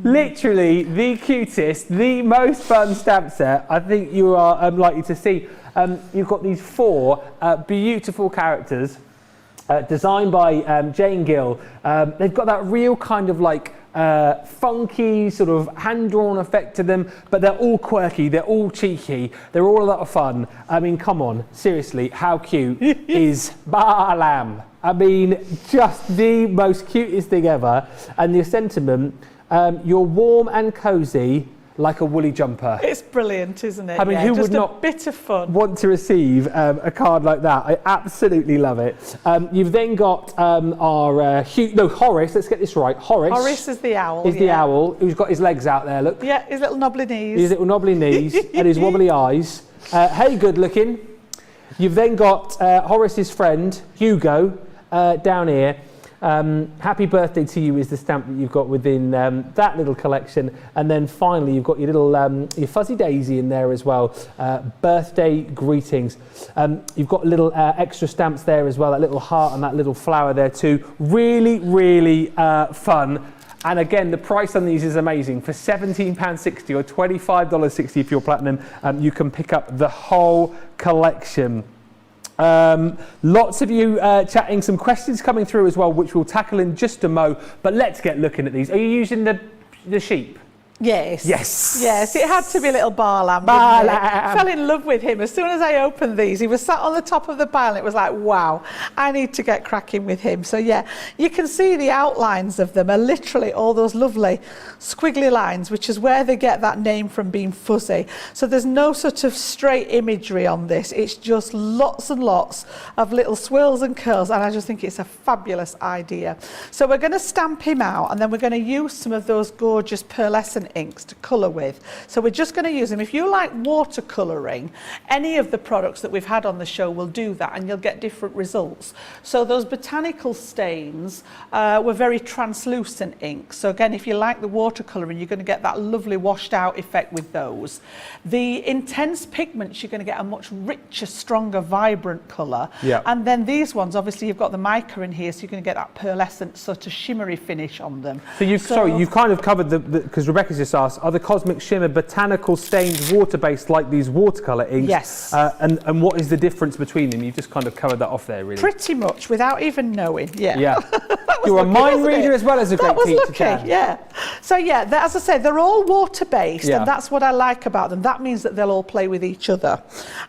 literally the cutest, the most fun stamp set I think you are likely to see. You've got these 4 beautiful characters designed by Jane Gill. They've got that real kind of like funky sort of hand-drawn effect to them, but they're all quirky, they're all cheeky, they're all a lot of fun. I mean, come on, seriously, how cute is Balam? I mean, just the most cutest thing ever. And the sentiment, you're warm and cosy like a woolly jumper. It's brilliant, isn't it? I mean, who just would not a bit of fun want to receive a card like that? I absolutely love it. You've then got Horace, let's get this right. Horace is the owl. Is the owl, who's got his legs out there, look. Yeah, his little knobbly knees. His little knobbly knees and his wobbly eyes. Hey, good looking. You've then got Horace's friend, Hugo, down here. Happy birthday to you is the stamp that you've got within that little collection, and then finally you've got your little your Fuzzy Daisy in there as well. Birthday greetings. You've got little extra stamps there as well, that little heart and that little flower there too. Really, really fun. And again, the price on these is amazing. For £17.60 or $25.60 if you're platinum, you can pick up the whole collection. Lots of you chatting, some questions coming through as well, which we'll tackle in just a mo. But let's get looking at these. Are you using the sheep? Yes. Yes. Yes, it had to be little Bar Lamb. Bar Didn't it? Lamb. Fell in love with him. As soon as I opened these, he was sat on the top of the pile and it was like, wow, I need to get cracking with him. So yeah, you can see the outlines of them are literally all those lovely squiggly lines, which is where they get that name from being fuzzy. So there's no sort of straight imagery on this. It's just lots and lots of little swirls and curls, and I just think it's a fabulous idea. So we're going to stamp him out, and then we're going to use some of those gorgeous pearlescent inks to colour with. So we're just going to use them. If you like watercolouring, any of the products that we've had on the show will do that, and you'll get different results. So those botanical stains were very translucent inks. So again, if you like the watercolouring, you're going to get that lovely washed out effect with those. The intense pigments, you're going to get a much richer, stronger, vibrant colour. Yeah. And then these ones, obviously you've got the mica in here, so you're going to get that pearlescent sort of shimmery finish on them. So you've kind of covered because Rebecca's just asked, are the Cosmic Shimmer botanical stains water-based like these watercolour inks? Yes. And what is the difference between them? You've just kind of covered that off there, really. Pretty much, without even knowing, yeah. Yeah. You're a mind reader as well as a great teacher, lucky, Jan. yeah. So yeah, as I said, they're all water-based, Yeah. and that's what I like about them. That means that they'll all play with each other.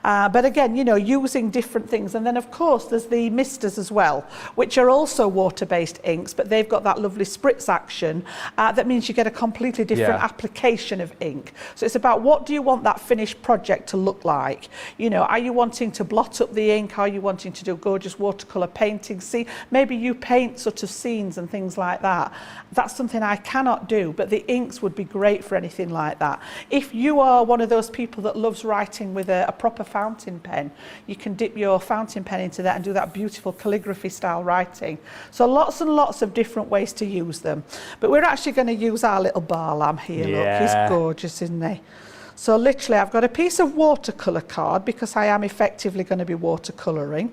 But again, you know, using different things. And then, of course, there's the misters as well, which are also water-based inks, but they've got that lovely spritz action. That means you get a completely different application of ink. So it's about what do you want that finished project to look like? You know, are you wanting to blot up the ink? Are you wanting to do gorgeous watercolour painting? See, maybe you paint sort of scenes and things like that. That's something I cannot do, but the inks would be great for anything like that. If you are one of those people that loves writing with a proper fountain pen, you can dip your fountain pen into that and do that beautiful calligraphy style writing. So lots and lots of different ways to use them. But we're actually going to use our little Bar Lamb here. Look, he's gorgeous, isn't he? So literally I've got a piece of watercolour card because I am effectively going to be watercolouring,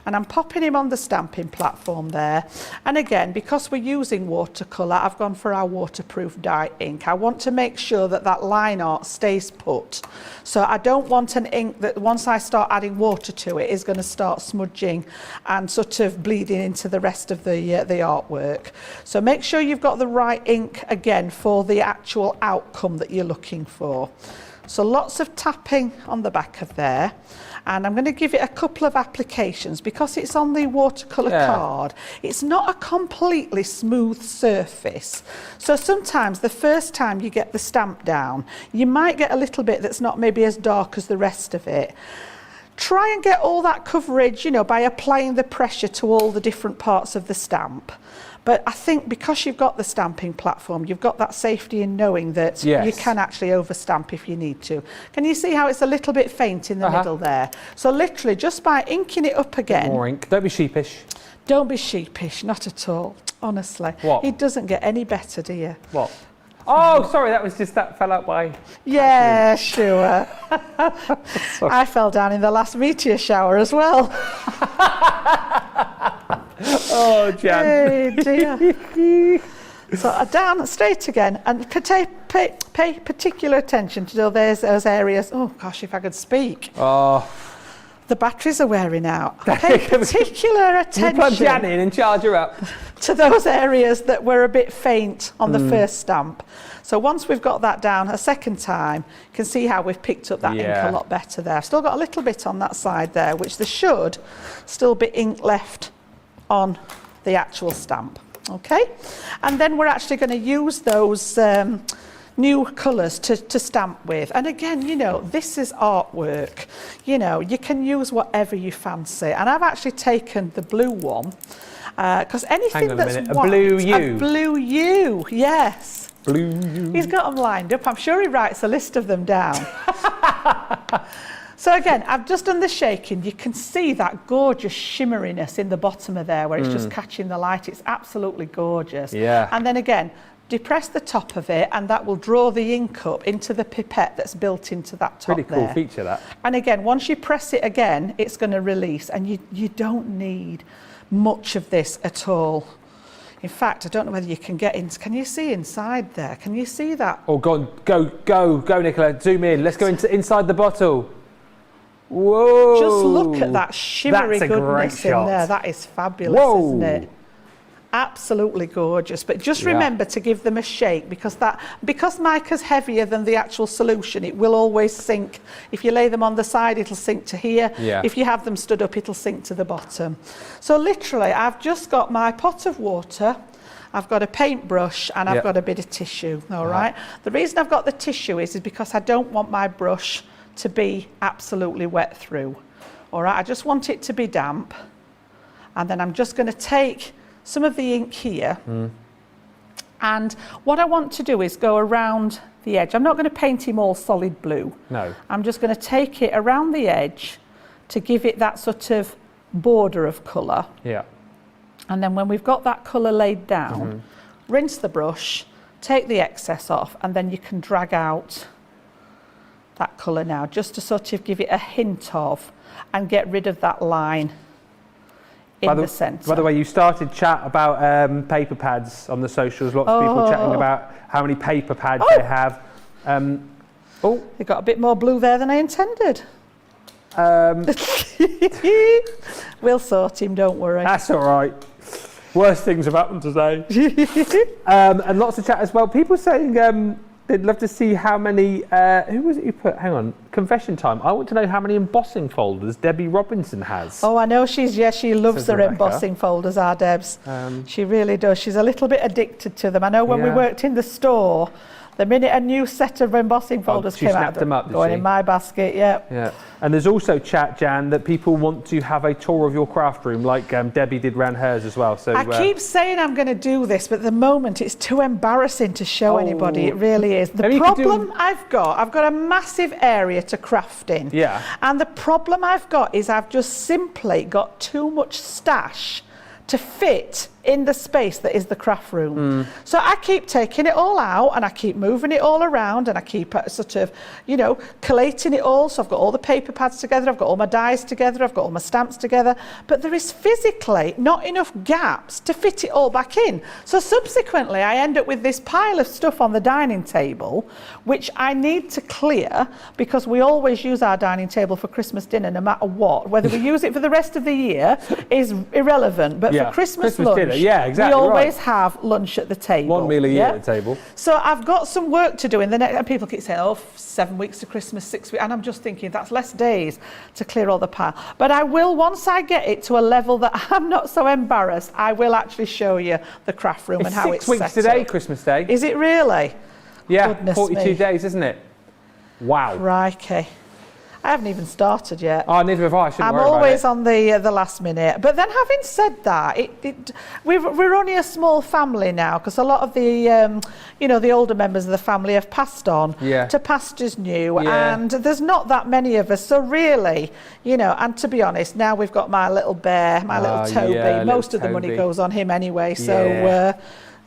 and I'm popping him on the stamping platform there. And again, because we're using watercolour, I've gone for our waterproof dye ink. I want to make sure that that line art stays put. So I don't want an ink that once I start adding water to it is going to start smudging and sort of bleeding into the rest of the artwork. So make sure you've got the right ink again for the actual outcome that you're looking for. So lots of tapping on the back of there, and I'm going to give it a couple of applications because it's on the watercolour card. It's not a completely smooth surface, so sometimes the first time you get the stamp down you might get a little bit that's not maybe as dark as the rest of it. Try and get all that coverage, you know, by applying the pressure to all the different parts of the stamp. But I think because you've got the stamping platform, you've got that safety in knowing that you can actually overstamp if you need to. Can you see how it's a little bit faint in the middle there? So literally just by inking it up again. More ink. Don't be sheepish. Don't be sheepish, not at all, honestly. What? It doesn't get any better, do you? What? Oh, sorry, that fell out by... Yeah, sure. I fell down in the last meteor shower as well. Oh, Jan. Hey, dear. So down straight again, and pay particular attention to those areas. Oh gosh, if I could speak. Oh. The batteries are wearing out. Pay particular attention. You plug Jan in and charge her up. To those areas that were a bit faint on the first stamp. So once we've got that down a second time, you can see how we've picked up that ink a lot better there. I've still got a little bit on that side there, which there should still be ink left on the actual stamp. Okay, and then we're actually going to use those new colours to stamp with. And again, you know, this is artwork. You know, you can use whatever you fancy. And I've actually taken the blue one because anything that's white, a blue U, yes. Blue U. He's got them lined up. I'm sure he writes a list of them down. So again, I've just done the shaking. You can see that gorgeous shimmeriness in the bottom of there where it's just catching the light. It's absolutely gorgeous. Yeah. And then again, depress the top of it and that will draw the ink up into the pipette that's built into that top there. Pretty cool feature, that. And again, once you press it again, it's going to release, and you don't need much of this at all. In fact, I don't know whether you can get in. Can you see inside there? Can you see that? Oh, go, Nicola. Zoom in. Let's go inside the bottle. Whoa! Just look at that shimmery goodness in there. That is fabulous, isn't it? absolutely gorgeous. But just remember to give them a shake, because mica's heavier than the actual solution, it will always sink. If you lay them on the side, it'll sink to here. If you have them stood up, it'll sink to the bottom. So literally, I've just got my pot of water, I've got a paintbrush, and I've got a bit of tissue. All right. The reason I've got the tissue is because I don't want my brush to be absolutely wet through. All right. I just want it to be damp. And then I'm just going to take some of the ink here. And what I want to do is go around the edge. I'm not going to paint him all solid blue. No. I'm just going to take it around the edge to give it that sort of border of colour. Yeah. And then when we've got that colour laid down, rinse the brush, take the excess off, and then you can drag out that colour now, just to sort of give it a hint of, and get rid of that line in the centre. By the way, you started chat about paper pads on the socials. Lots of people chatting about how many paper pads they have. They got a bit more blue there than I intended. We'll sort him, don't worry. That's all right. Worst things have happened today. And lots of chat as well. People saying they'd love to see how many, who was it you put, hang on, confession time. I want to know how many embossing folders Debbie Robinson has. Oh, I know she loves her embossing folders, our Debs. She really does. She's a little bit addicted to them. I know when we worked in the store, the minute a new set of embossing folders came out, them up, going in my basket, yeah. And there's also chat, Jan, that people want to have a tour of your craft room, like Debbie did round hers as well. So I keep saying I'm going to do this, but at the moment it's too embarrassing to show anybody. It really is. The problem I've got a massive area to craft in. Yeah. And the problem I've got is I've just simply got too much stash to fit in the space that is the craft room. So I keep taking it all out, and I keep moving it all around, and I keep sort of, collating it all. So I've got all the paper pads together, I've got all my dies together, I've got all my stamps together, but there is physically not enough gaps to fit it all back in. So subsequently I end up with this pile of stuff on the dining table, which I need to clear, because we always use our dining table for Christmas dinner no matter what. Whether we use it for the rest of the year is irrelevant, but for Christmas lunch, dinner. Yeah, exactly. We always have lunch at the table. One meal a year at the table. So I've got some work to do in the next, and people keep saying, 7 weeks to Christmas, 6 weeks, and I'm just thinking that's less days to clear all the pile. But I will, once I get it to a level that I'm not so embarrassed, I will actually show you the craft room and how it's set up. 6 weeks today, Christmas Day. Is it really? Yeah, Goodness 42 me. days, isn't it? Wow. Crikey. I haven't even started yet. Oh, neither have I. I'm always on the last minute. But then, having said that, we're only a small family now, because a lot of the the older members of the family have passed on to pastures new, and there's not that many of us. So really, and to be honest, now we've got my little bear, my little Toby. Most of the money goes on him anyway. So.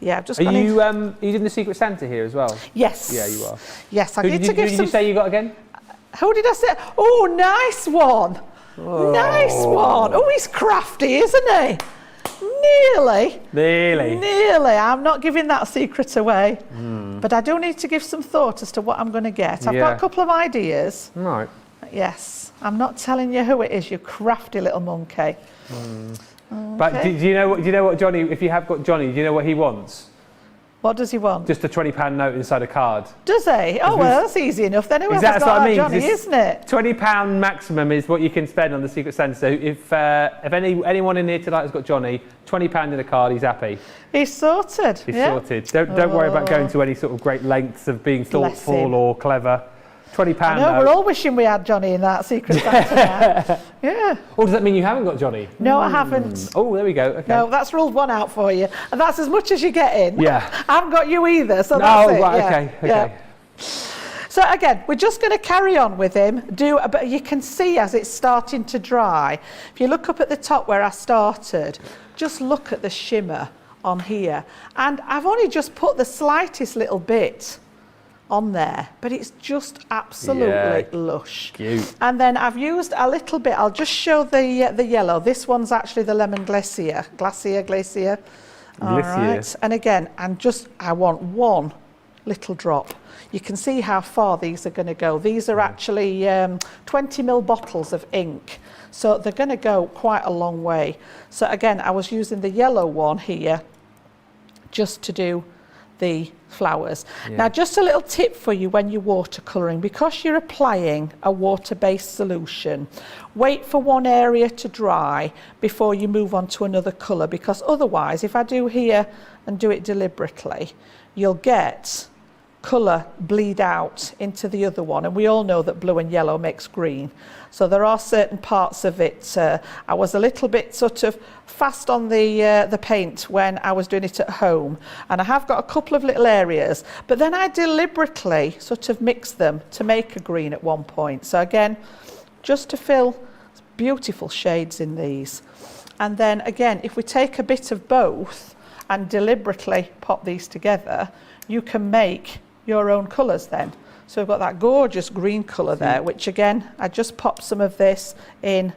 I've just Are you doing the Secret Santa here as well? Yes. Yeah, you are. Yes, I need to give some. Who did you say you got again? Who did I say? Oh, nice one. Oh. Nice one. Oh, he's crafty, isn't he? Nearly. I'm not giving that secret away. But I do need to give some thought as to what I'm going to get. I've got a couple of ideas. Right. Yes. I'm not telling you who it is, you crafty little monkey. Okay. But do you know what Johnny, if you have got Johnny, do you know what he wants? What does he want? Just a £20 note inside a card. Does he? Oh, well, that's easy enough then. Whoever's got our Johnny, isn't it? £20 maximum is what you can spend on the Secret Santa. So if anyone in here tonight has got Johnny, £20 in a card, he's happy. He's sorted. He's sorted. Don't worry about going to any sort of great lengths of being thoughtful or clever. £20 I know, we're all wishing we had Johnny in that Secret Santa now. Yeah. Or does that mean you haven't got Johnny? No, I haven't. Oh, there we go. Okay. No, that's ruled one out for you. And that's as much as you get in. Yeah. I haven't got you either, so that's it. Right, okay. Yeah. So again, we're just going to carry on with him. But you can see as it's starting to dry. If you look up at the top where I started, just look at the shimmer on here. And I've only just put the slightest little bit on there, but it's just absolutely lush. Cute. And then I've used a little bit. I'll just show the yellow. This one's actually the lemon glacier. All right. And again, I want one little drop. You can see how far these are going to go. These are actually 20ml bottles of ink. So they're going to go quite a long way. So again, I was using the yellow one here just to do the flowers. Yeah. Now, just a little tip for you when you're watercolouring, because you're applying a water-based solution, wait for one area to dry before you move on to another colour, because otherwise, if I do here and do it deliberately, you'll get colour bleed out into the other one, and we all know that blue and yellow makes green. So there are certain parts of it. I was a little bit sort of fast on the paint when I was doing it at home, and I have got a couple of little areas, but then I deliberately sort of mixed them to make a green at one point. So again, just to fill beautiful shades in these. And then again, if we take a bit of both and deliberately pop these together, you can make your own colours then. So we've got that gorgeous green colour there, which again, I just popped some of this in.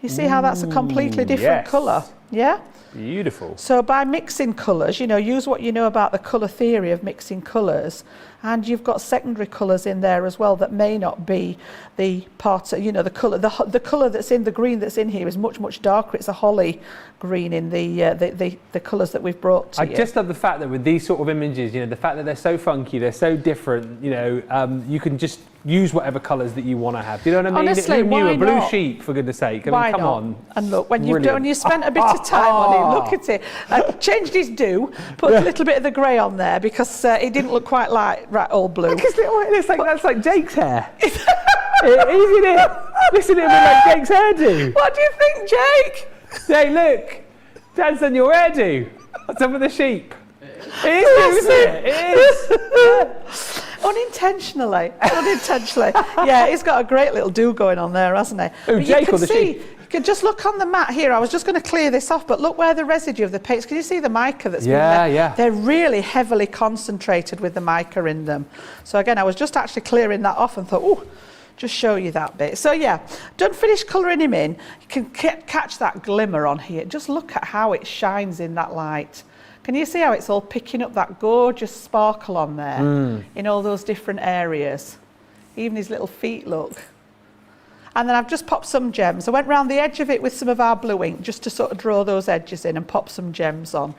You see how that's a completely different colour? Yeah? Beautiful. So by mixing colours, you know, use what you know about the colour theory of mixing colours, and you've got secondary colours in there as well that may not be the part, you know, the colour that's in the green that's in here is much, much darker. It's a holly green in the colours that we've brought to you. I just love the fact that with these sort of images, you know, the fact that they're so funky, they're so different, you know, you can just use whatever colours that you want to have. Do you know what I mean? Honestly, Who knew why a blue not? sheep, for goodness sake? I Why mean, come not? on. And look, when you've Brilliant. done, you spent a bit of time on it. Look at it. I changed his do, put a little bit of the grey on there because it didn't look quite like all blue. Look, it looks like that's like Jake's hair. Isn't it? Listen to it like Jake's hairdo. What do you think, Jake? Hey, look, Dad's done your hairdo. What's up with the sheep? It is, isn't it? It is. Unintentionally. Yeah, he's got a great little do going on there, hasn't he? Oh, But Jake you can or the see, sheep? you can just look on the mat here. I was just going to clear this off, but look where the residue of the paints. Can you see the mica that's been there? Yeah. They're really heavily concentrated with the mica in them. So again, I was just actually clearing that off and thought, oh, just show you that bit. So yeah, don't finish colouring him in. You can catch that glimmer on here. Just look at how it shines in that light. Can you see how it's all picking up that gorgeous sparkle on there in all those different areas? Even his little feet, look. And then I've just popped some gems. I went round the edge of it with some of our blue ink just to sort of draw those edges in and pop some gems on.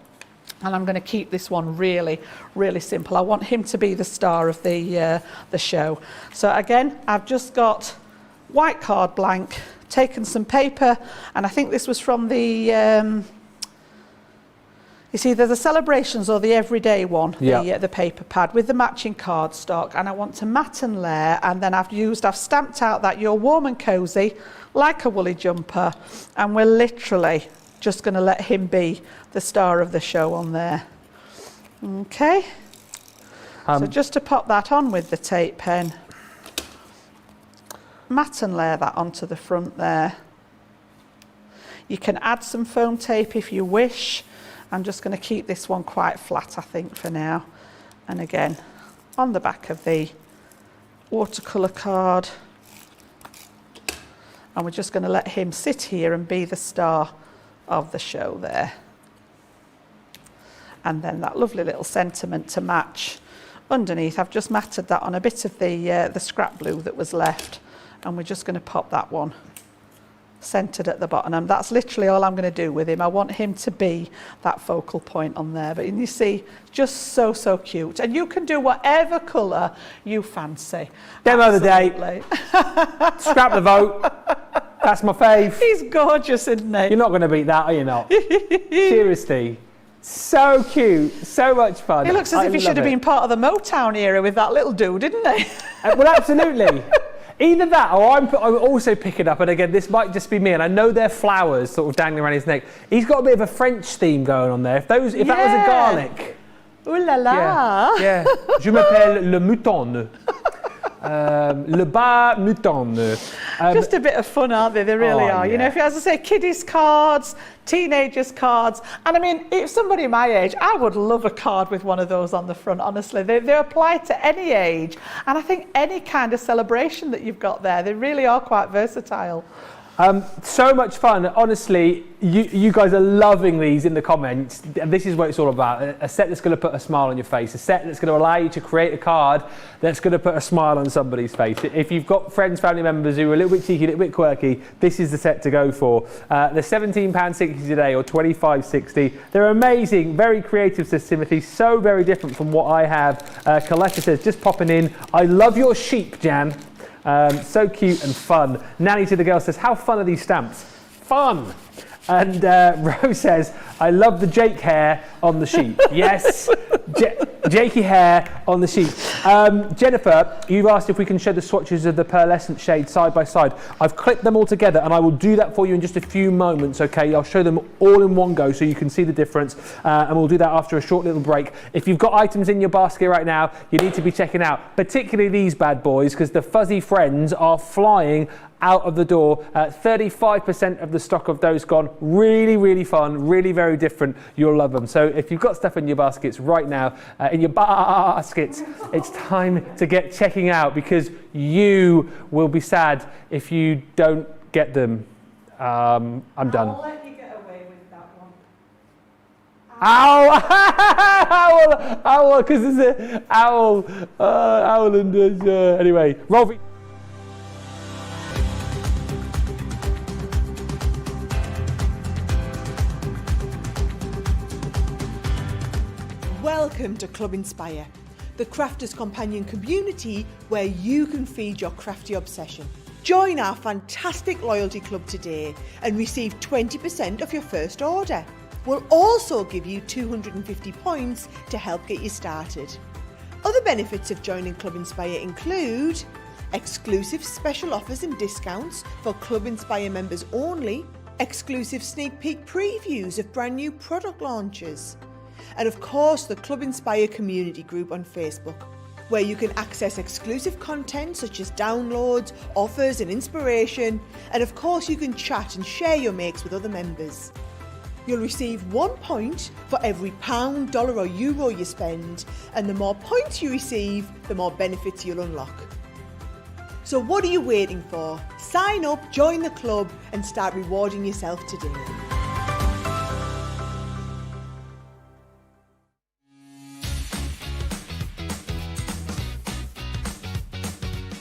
And I'm going to keep this one really, really simple. I want him to be the star of the show. So again, I've just got white card blank, taken some paper, and I think this was from the... It's either the celebrations or the everyday one, the paper pad with the matching cardstock, and I want to mat and layer, and then I've stamped out that you're warm and cosy, like a woolly jumper, and we're literally just going to let him be the star of the show on there. Okay, so just to pop that on with the tape pen, mat and layer that onto the front there. You can add some foam tape if you wish. I'm just going to keep this one quite flat, I think, for now. And again, on the back of the watercolour card. And we're just going to let him sit here and be the star of the show there. And then that lovely little sentiment to match underneath. I've just matted that on a bit of the scrap blue that was left. And we're just going to pop that one centred at the bottom, and that's literally all I'm going to do with him. I want him to be that focal point on there. But you see, just so cute, and you can do whatever colour you fancy. Demo the day. Scrap the vote. That's my fave. He's gorgeous, isn't he? You're not going to beat that, are you not? Seriously. So cute, so much fun. He looks as if he should have been part of the Motown era with that little dude, didn't he? Well, absolutely. Either that, or I'm also picking up, and again, this might just be me, and I know they're flowers sort of dangling around his neck. He's got a bit of a French theme going on there. If that was a garlic. Ooh la la. Yeah. Je m'appelle le mouton. Le bas mouton. Just a bit of fun, aren't they? They really are. Yeah. You know, if as I say, kiddies cards, teenagers cards, and I mean, if somebody my age, I would love a card with one of those on the front. Honestly, they apply to any age, and I think any kind of celebration that you've got there, they really are quite versatile. So much fun. Honestly, you guys are loving these in the comments. This is what it's all about. A set that's going to put a smile on your face. A set that's going to allow you to create a card that's going to put a smile on somebody's face. If you've got friends, family members who are a little bit cheeky, a little bit quirky, this is the set to go for. They're £17.60 today or £25.60. They're amazing, very creative, says Timothy. So very different from what I have. Coletta says, just popping in. I love your sheep, Jan. So cute and fun. Nanny to the girl says, how fun are these stamps? Fun. And Rose says, I love the Jake hair on the sheep. Yes, Jakey hair on the sheep. Jennifer, you've asked if we can show the swatches of the pearlescent shade side by side. I've clipped them all together and I will do that for you in just a few moments, okay? I'll show them all in one go so you can see the difference, and we'll do that after a short little break. If you've got items in your basket right now, you need to be checking out, particularly these bad boys, because the fuzzy friends are flying out of the door. 35% of the stock of those gone. Really, really fun, really very different. You'll love them. So if you've got stuff in your baskets right now, in your baskets, it's time to get checking out, because you will be sad if you don't get them. I'm done. I'll let you get away with that one. Owl! Owl, because it's an owl. Owl and anyway, Rolvy. Welcome to Club Inspire, the crafters' companion community where you can feed your crafty obsession. Join our fantastic loyalty club today and receive 20% of your first order. We'll also give you 250 points to help get you started. Other benefits of joining Club Inspire include exclusive special offers and discounts for Club Inspire members only, exclusive sneak peek previews of brand new product launches, and of course the Club Inspire community group on Facebook, where you can access exclusive content such as downloads, offers and inspiration, and of course you can chat and share your makes with other members. You'll receive 1 point for every £1, dollar or euro you spend, and the more points you receive, the more benefits you'll unlock. So what are you waiting for? Sign up, join the club and start rewarding yourself today.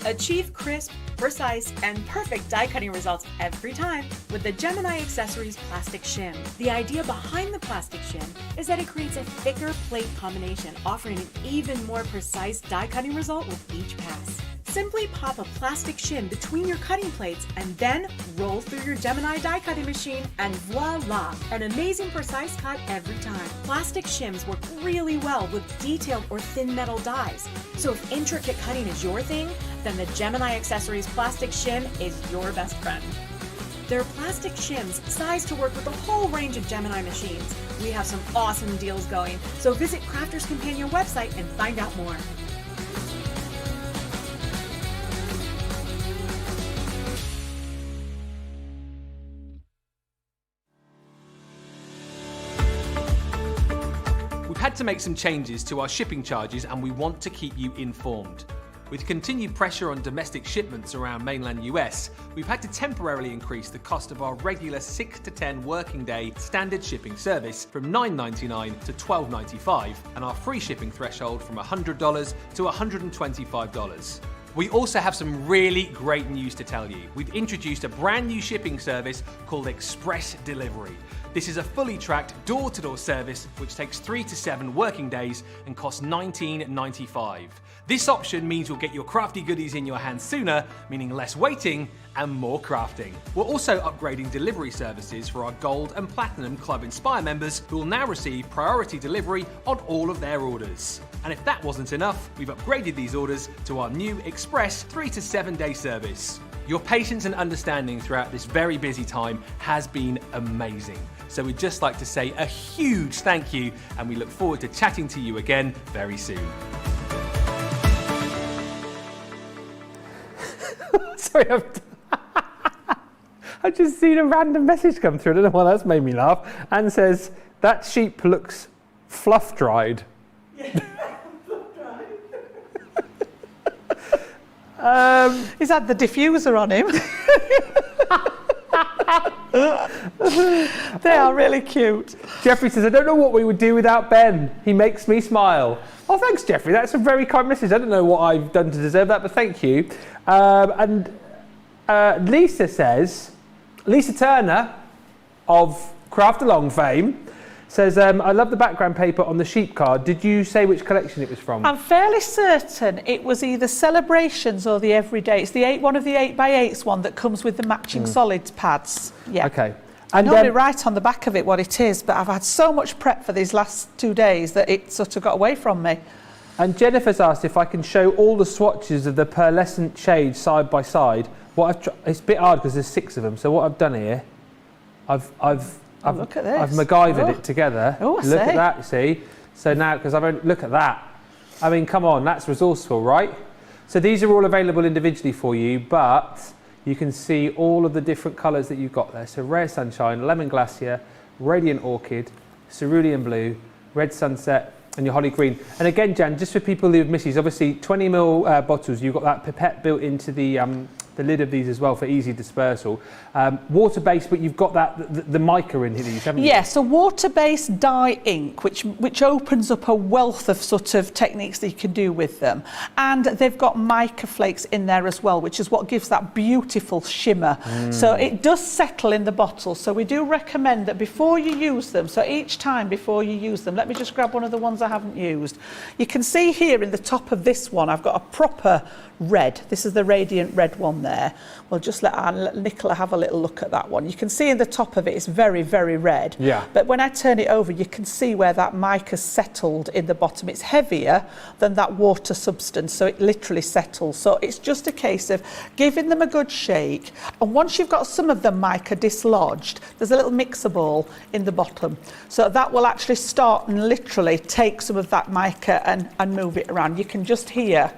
Achieve crisp, precise, and perfect die cutting results every time with the Gemini Accessories Plastic Shim. The idea behind the plastic shim is that it creates a thicker plate combination, offering an even more precise die cutting result with each pass. Simply pop a plastic shim between your cutting plates and then roll through your Gemini die cutting machine and voila! An amazing precise cut every time. Plastic shims work really well with detailed or thin metal dies. So if intricate cutting is your thing, then the Gemini Accessories Plastic Shim is your best friend. There are plastic shims sized to work with a whole range of Gemini machines. We have some awesome deals going, so visit Crafters Companion website and find out more. We've had to make some changes to our shipping charges and we want to keep you informed. With continued pressure on domestic shipments around mainland US, we've had to temporarily increase the cost of our regular 6 to 10 working day standard shipping service from $9.99 to $12.95 and our free shipping threshold from $100 to $125. We also have some really great news to tell you. We've introduced a brand new shipping service called Express Delivery. This is a fully tracked door-to-door service which takes 3 to 7 working days and costs $19.95. This option means you'll get your crafty goodies in your hands sooner, meaning less waiting and more crafting. We're also upgrading delivery services for our Gold and Platinum Club Inspire members who will now receive priority delivery on all of their orders. And if that wasn't enough, we've upgraded these orders to our new Express 3 to 7 day service. Your patience and understanding throughout this very busy time has been amazing. So we'd just like to say a huge thank you and we look forward to chatting to you again very soon. Sorry, I've just seen a random message come through. I don't know why that's made me laugh. And says, that sheep looks fluff dried. Yeah, fluff dried. He's had the diffuser on him. They are really cute. Jeffrey says, I don't know what we would do without Ben. He makes me smile. Oh, thanks, Jeffrey. That's a very kind message. I don't know what I've done to deserve that, but thank you. Lisa says, Lisa Turner of Craft Along fame says, I love the background paper on the sheep card. Did you say which collection it was from? I'm fairly certain it was either Celebrations or the Everyday. It's one of the 8x8s one that comes with the matching solids pads. Yeah. Okay. And normally write on the back of it what it is, but I've had so much prep for these last 2 days that it sort of got away from me. And Jennifer's asked if I can show all the swatches of the pearlescent shades side by side. It's a bit hard because there's 6 of them. So what I've done here, I've look at this. I've MacGyvered it together. Oh, I look see. at that, you see. So now, because look at that. I mean, come on, that's resourceful, right? So these are all available individually for you, but you can see all of the different colours that you've got there. So Rare Sunshine, Lemon Glacier, Radiant Orchid, Cerulean Blue, Red Sunset, and your Holly Green. And again, Jan, just for people who have missed these, obviously 20ml bottles, you've got that pipette built into the lid of these as well for easy dispersal. Water-based, but you've got the mica in these, haven't you? Yes, a water-based dye ink, which opens up a wealth of sort of techniques that you can do with them. And they've got mica flakes in there as well, which is what gives that beautiful shimmer. So it does settle in the bottle. So we do recommend that before you use them, so each time before you use them, let me just grab one of the ones I haven't used. You can see here in the top of this one, I've got a proper red. This is the Radiant Red one there. We'll just let Nicola have a little look at that one. You can see in the top of it, it's very, very red. Yeah. But when I turn it over, you can see where that mica's settled in the bottom. It's heavier than that water substance, so it literally settles. So it's just a case of giving them a good shake. And once you've got some of the mica dislodged, there's a little mixer ball in the bottom. So that will actually start and literally take some of that mica and move it around. You can just hear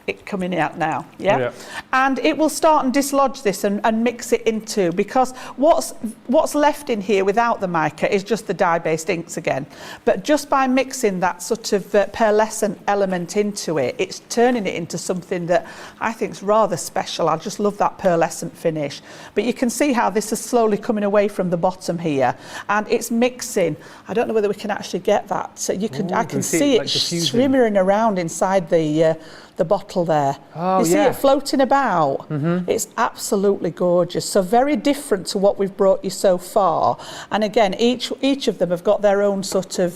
it coming out now, yeah? And it will start and dislodge this and mix it into, because what's left in here without the mica is just the dye-based inks again. But just by mixing that sort of pearlescent element into it, it's turning it into something that I think is rather special. I just love that pearlescent finish. But you can see how this is slowly coming away from the bottom here, and it's mixing. I don't know whether we can actually get that. So I can see it shimmering around inside the bottle there. Oh, you see it floating about. It's absolutely gorgeous. So very different to what we've brought you so far. And again, each of them have got their own sort of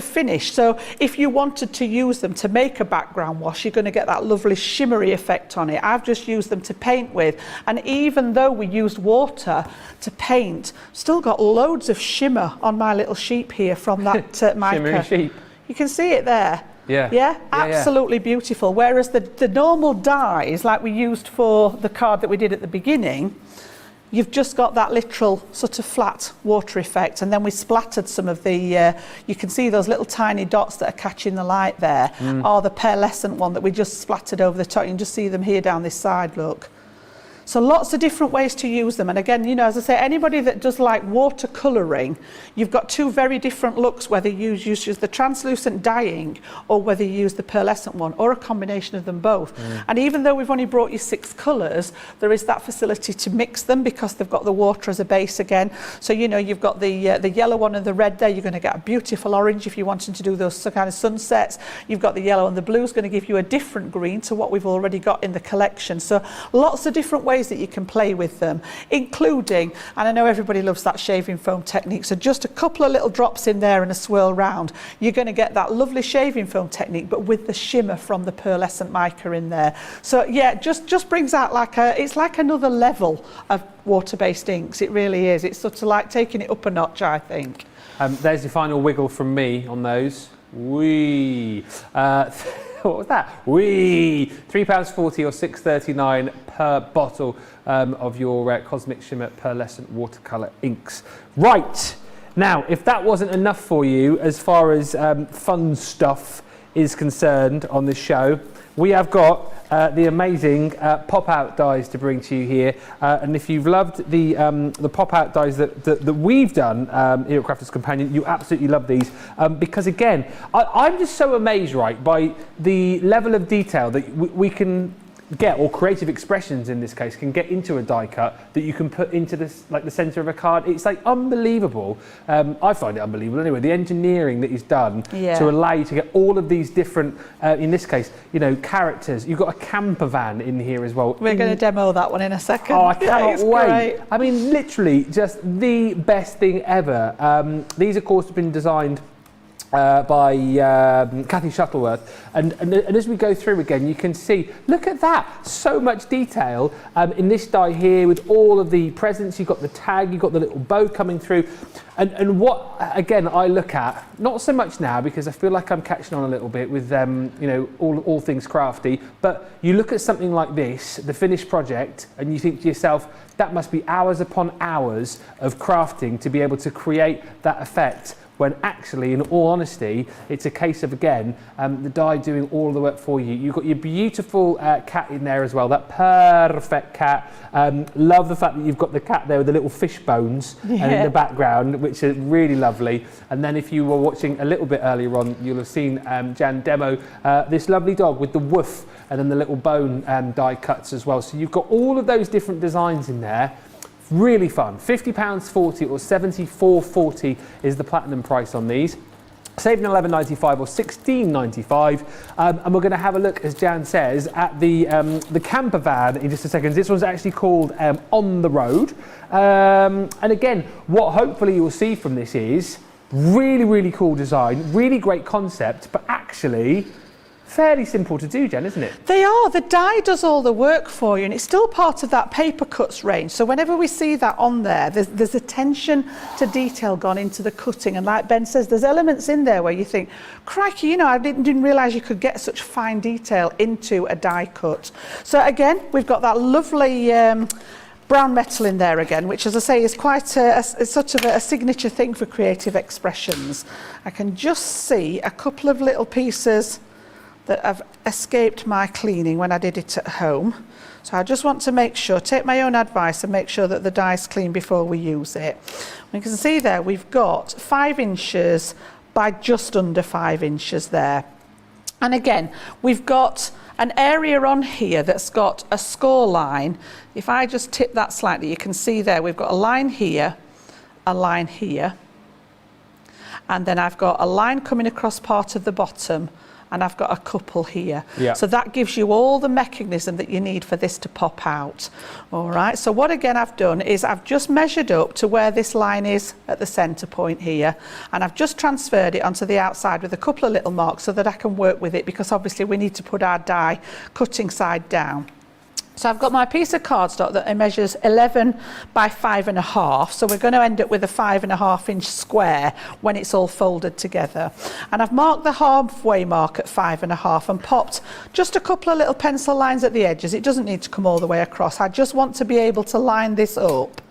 finish. So if you wanted to use them to make a background wash, you're going to get that lovely shimmery effect on it. I've just used them to paint with, and even though we used water to paint, still got loads of shimmer on my little sheep here from that mica. Shimmery sheep. You can see it there. Yeah, absolutely beautiful. Whereas the normal dyes, like we used for the card that we did at the beginning, you've just got that literal sort of flat water effect, and then we splattered some of the, you can see those little tiny dots that are catching the light there, are the pearlescent one that we just splattered over the top. You can just see them here down this side, look. So lots of different ways to use them. And again, you know, as I say, anybody that does like watercolouring, you've got two very different looks, whether you use the translucent dyeing or whether you use the pearlescent one, or a combination of them both. And even though we've only brought you 6 colours, there is that facility to mix them because they've got the water as a base again. So, you know, you've got the yellow one and the red there. You're going to get a beautiful orange if you're wanting to do those kind of sunsets. You've got the yellow, and the blue is going to give you a different green to what we've already got in the collection. So lots of different ways that you can play with them, including, and I know everybody loves that shaving foam technique, so just a couple of little drops in there and a swirl round, you're going to get that lovely shaving foam technique, but with the shimmer from the pearlescent mica in there. So yeah, just brings out it's like another level of water-based inks. It really is. It's sort of like taking it up a notch, I think. There's your final wiggle from me on those. Wee. What was that? Wee! £3.40 or $6.39 per bottle of your Cosmic Shimmer Pearlescent watercolour inks. Right, now if that wasn't enough for you as far as fun stuff is concerned on this show, we have got the amazing pop-out dies to bring to you here, and if you've loved the pop-out dies that we've done here at Crafters Companion, you absolutely love these, because again, I'm just so amazed, right, by the level of detail that we can get, or creative expressions in this case, can get into a die cut that you can put into this, like the centre of a card. It's like unbelievable. I find it unbelievable anyway. The engineering that is done to allow you to get all of these different, in this case, you know, characters. You've got a campervan in here as well. We're going to demo that one in a second. Oh, I cannot wait. Great. I mean, literally, just the best thing ever. These, of course, have been designed by Kathy Shuttleworth, and as we go through again, you can see, look at that, so much detail in this die here with all of the presents. You've got the tag, you've got the little bow coming through, and what again I look at, not so much now because I feel like I'm catching on a little bit with you know, all things crafty, but you look at something like this, the finished project, and you think to yourself, that must be hours upon hours of crafting to be able to create that effect, when actually, in all honesty, it's a case of, again, the die doing all the work for you. You've got your beautiful cat in there as well, that perfect cat. Love the fact that you've got the cat there with the little fish bones in the background, which is really lovely. And then if you were watching a little bit earlier on, you'll have seen Jan demo this lovely dog with the woof and then the little bone die cuts as well. So you've got all of those different designs in there. Really fun. £50.40 or £74.40 is the platinum price on these. Saving £11.95 or £16.95, and we're going to have a look, as Jan says, at the camper van in just a second. This one's actually called On the Road, and again, what hopefully you'll see from this is really cool design, really great concept, but actually fairly simple to do, Jen, isn't it? They are. The die does all the work for you, and it's still part of that paper cuts range. So whenever we see that on there, there's attention to detail gone into the cutting. And like Ben says, there's elements in there where you think, crikey, you know, I didn't realise you could get such fine detail into a die cut. So again, we've got that lovely brown metal in there again, which, as I say, is quite a sort of a signature thing for creative expressions. I can just see a couple of little pieces that have escaped my cleaning when I did it at home. So I just want to make sure, take my own advice and make sure that the die is clean before we use it. You can see there we've got 5 inches by just under 5 inches there. And again, we've got an area on here that's got a score line. If I just tip that slightly, you can see there we've got a line here, and then I've got a line coming across part of the bottom, and I've got a couple here. So that gives you all the mechanism that you need for this to pop out. All right, so what again I've done is I've just measured up to where this line is at the centre point here, and I've just transferred it onto the outside with a couple of little marks so that I can work with it, because obviously we need to put our die cutting side down. So I've got my piece of cardstock that measures 11 by 5.5. So we're going to end up with a 5.5 inch square when it's all folded together. And I've marked the halfway mark at 5.5 and popped just a couple of little pencil lines at the edges. It doesn't need to come all the way across. I just want to be able to line this up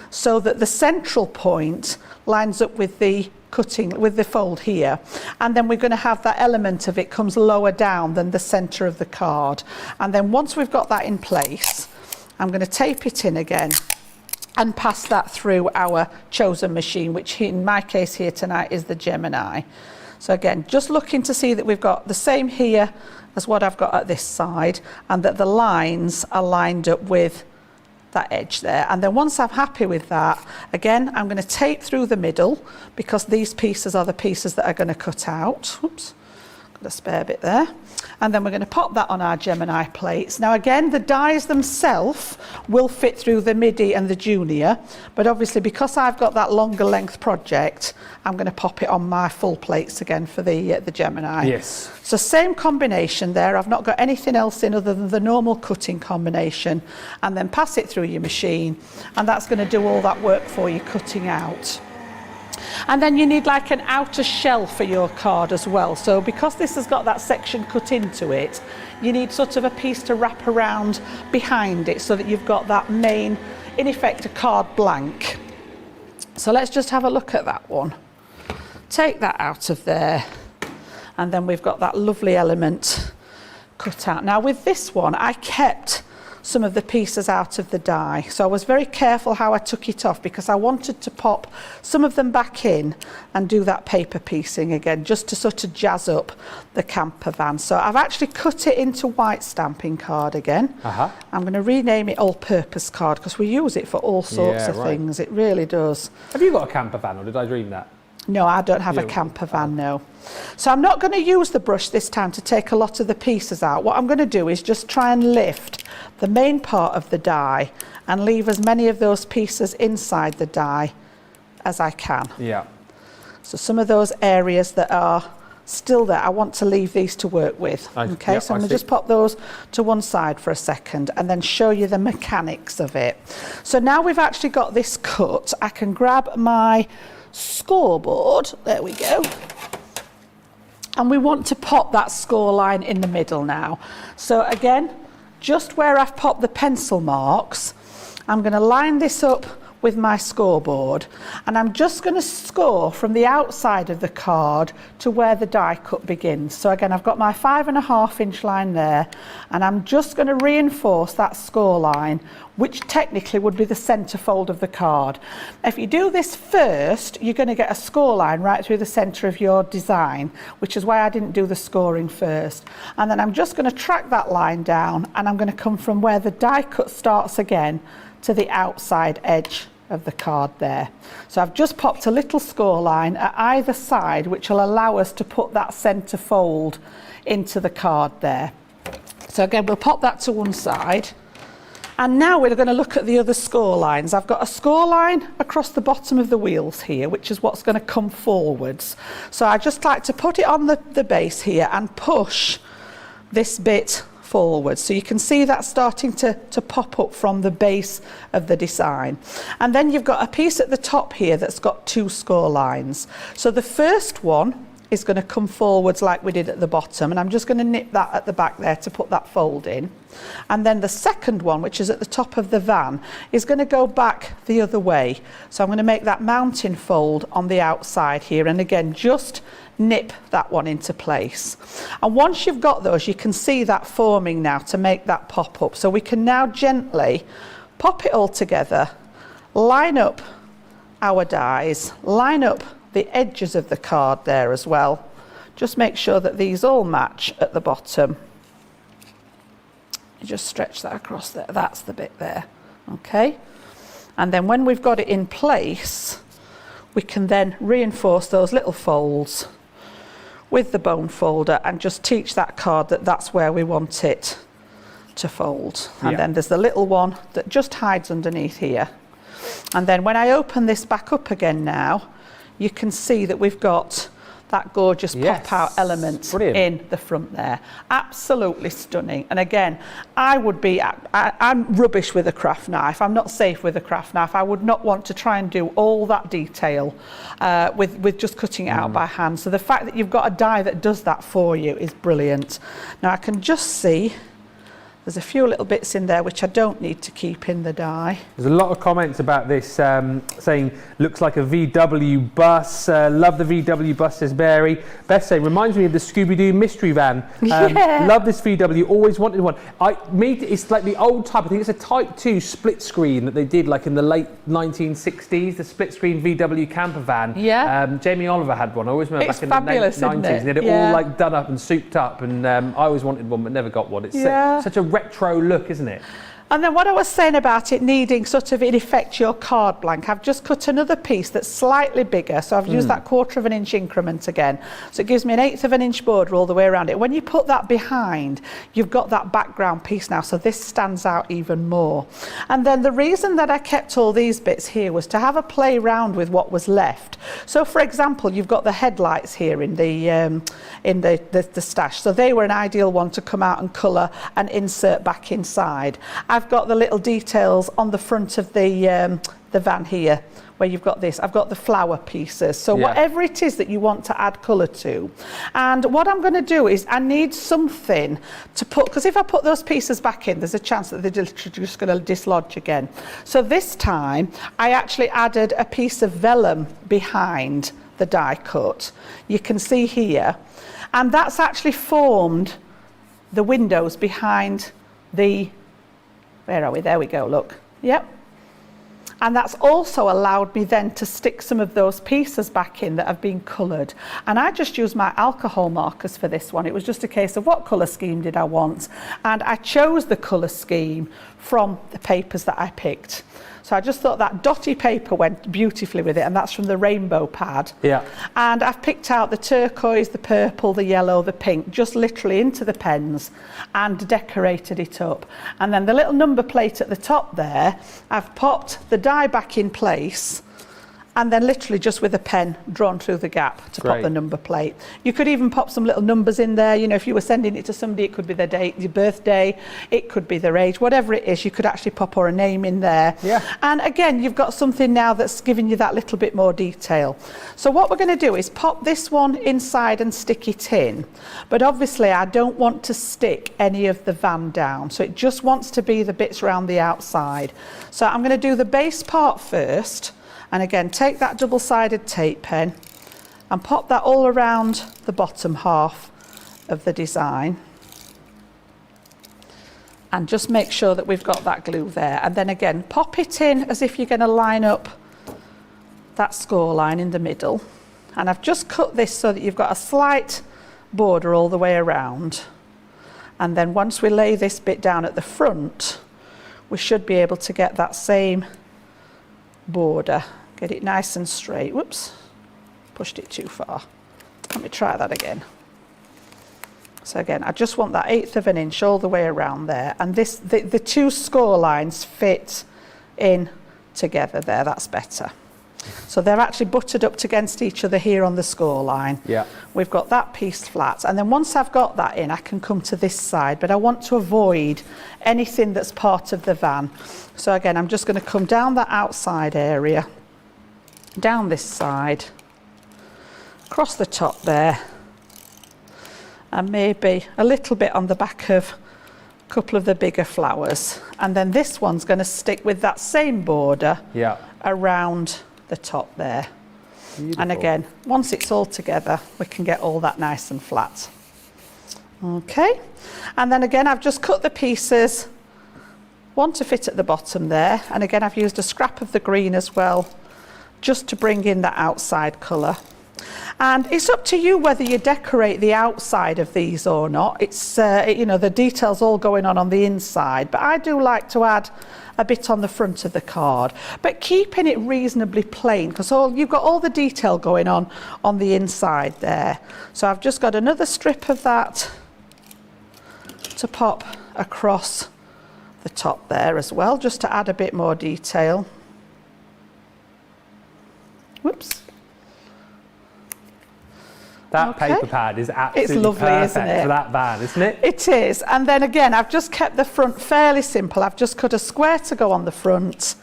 so that the central point lines up with the cutting, with the fold here, and then we're going to have that element of it comes lower down than the center of the card. And then once we've got that in place, I'm going to tape it in again and pass that through our chosen machine, which in my case here tonight is the Gemini. So again, just looking to see that we've got the same here as what I've got at this side, and that the lines are lined up with that edge there. And then once I'm happy with that, again, I'm going to tape through the middle, because these pieces are the pieces that are going to cut out. Oops, got a spare bit there. And then we're going to pop that on our Gemini plates. Now again, the dies themselves will fit through the midi and the junior, but obviously because I've got that longer length project, I'm going to pop it on my full plates again for the Gemini. Yes. So same combination there. I've not got anything else in other than the normal cutting combination, and then pass it through your machine, and that's going to do all that work for you cutting out. And then you need like an outer shell for your card as well. So because this has got that section cut into it, you need sort of a piece to wrap around behind it so that you've got that main, in effect, a card blank. So let's just have a look at that one. Take that out of there, and then we've got that lovely element cut out. Now with this one, I kept some of the pieces out of the die. So I was very careful how I took it off because I wanted to pop some of them back in and do that paper piecing again, just to sort of jazz up the camper van. So I've actually cut it into white stamping card again. I'm going to rename it all-purpose card because we use it for all sorts of things. It really does. Have you got a camper van, or did I dream that? No, I don't have a camper van, no. So I'm not going to use the brush this time to take a lot of the pieces out. What I'm going to do is just try and lift the main part of the die and leave as many of those pieces inside the die as I can. Yeah. So some of those areas that are still there, I want to leave these to work with. Okay, so I'm going to just pop those to one side for a second and then show you the mechanics of it. So now we've actually got this cut, I can grab my scoreboard, there we go, and we want to pop that score line in the middle now. So again, just where I've popped the pencil marks, I'm going to line this up with my scoreboard, and I'm just going to score from the outside of the card to where the die cut begins. So again, I've got my 5.5 inch line there, and I'm just going to reinforce that score line, which technically would be the centre fold of the card. If you do this first, you're going to get a score line right through the centre of your design, which is why I didn't do the scoring first. And then I'm just going to track that line down, and I'm going to come from where the die cut starts again to the outside edge of the card there. So I've just popped a little score line at either side, which will allow us to put that centre fold into the card there. So again, we'll pop that to one side. And now we're going to look at the other score lines. I've got a score line across the bottom of the wheels here, which is what's going to come forwards. So I just like to put it on the base here and push this bit forward. So you can see that starting to pop up from the base of the design. And then you've got a piece at the top here that's got two score lines. So the first one is going to come forwards like we did at the bottom, and I'm just going to nip that at the back there to put that fold in. And then the second one, which is at the top of the van, is going to go back the other way. So I'm going to make that mountain fold on the outside here, and again just nip that one into place. And once you've got those, you can see that forming now to make that pop up. So we can now gently pop it all together, line up our dies, line up the edges of the card there as well. Just make sure that these all match at the bottom. You just stretch that across there, that's the bit there, okay? And then when we've got it in place, we can then reinforce those little folds with the bone folder and just teach that card that that's where we want it to fold. And then there's the little one that just hides underneath here. And then when I open this back up again now, you can see that we've got that gorgeous pop-out element in the front there. Absolutely stunning. And again, I'm rubbish with a craft knife. I'm not safe with a craft knife. I would not want to try and do all that detail with just cutting it out by hand. So the fact that you've got a die that does that for you is brilliant. Now I can just see there's a few little bits in there which I don't need to keep in the die. There's a lot of comments about this saying, looks like a VW bus. Love the VW bus, says Mary. Beth saying, reminds me of the Scooby-Doo mystery van. Love this VW, always wanted one. It's like the old type, I think it's a Type 2 split screen that they did like in the late 1960s, the split screen VW camper van. Jamie Oliver had one. I always remember back in the 90s. And they had it all like done up and souped up, and I always wanted one but never got one. It's such a retro look, isn't it? And then what I was saying about it needing sort of in effect your card blank, I've just cut another piece that's slightly bigger, so I've used that 1/4 inch increment again, so it gives me an 1/8 inch border all the way around it. When you put that behind, you've got that background piece now, so this stands out even more. And then the reason that I kept all these bits here was to have a play around with what was left. So for example, you've got the headlights here in the stash, so they were an ideal one to come out and colour and insert back inside. I've got the little details on the front of the van here where you've got this. I've got the flower pieces. So whatever it is that you want to add colour to. And what I'm going to do is I need something to put, because if I put those pieces back in, there's a chance that they're just going to dislodge again. So this time I actually added a piece of vellum behind the die cut. You can see here. And that's actually formed the windows behind the Where are we? There we go, look. Yep. And that's also allowed me then to stick some of those pieces back in that have been coloured. And I just used my alcohol markers for this one. It was just a case of what colour scheme did I want. And I chose the colour scheme from the papers that I picked. So I just thought that dotty paper went beautifully with it, and that's from the rainbow pad. Yeah. And I've picked out the turquoise, the purple, the yellow, the pink, just literally into the pens and decorated it up. And then the little number plate at the top there, I've popped the die back in place and then literally just with a pen drawn through the gap to pop the number plate. You could even pop some little numbers in there. You know, if you were sending it to somebody, it could be their date, your birthday, it could be their age, whatever it is, you could actually pop or a name in there. Yeah. And again, you've got something now that's giving you that little bit more detail. So what we're going to do is pop this one inside and stick it in. But obviously I don't want to stick any of the van down. So it just wants to be the bits around the outside. So I'm going to do the base part first. And again, take that double-sided tape pen and pop that all around the bottom half of the design. And just make sure that we've got that glue there. And then again, pop it in as if you're going to line up that score line in the middle. And I've just cut this so that you've got a slight border all the way around. And then once we lay this bit down at the front, we should be able to get that same border. Get it nice and straight. Whoops, pushed it too far. Let me try that again. So again, I just want that 1/8 of an inch all the way around there. And this, the two score lines fit in together there, that's better. So they're actually buttered up against each other here on the score line. Yeah. We've got that piece flat. And then once I've got that in, I can come to this side, but I want to avoid anything that's part of the van. So again, I'm just going to come down that outside area, down this side, across the top there, and maybe a little bit on the back of a couple of the bigger flowers. And then this one's going to stick with that same border around the top there. Beautiful. And again, once it's all together, we can get all that nice and flat. Okay, and then again, I've just cut the pieces, one to fit at the bottom there, and again, I've used a scrap of the green as well, just to bring in that outside colour. And it's up to you whether you decorate the outside of these or not. It's, you know, the details all going on the inside, but I do like to add a bit on the front of the card, but keeping it reasonably plain, because you've got all the detail going on the inside there. So I've just got another strip of that to pop across the top there as well, just to add a bit more detail. Whoops. That paper pad is absolutely lovely, perfect, isn't it? for that van, isn't it? It is. And then again, I've just kept the front fairly simple. I've just cut a square to go on the front.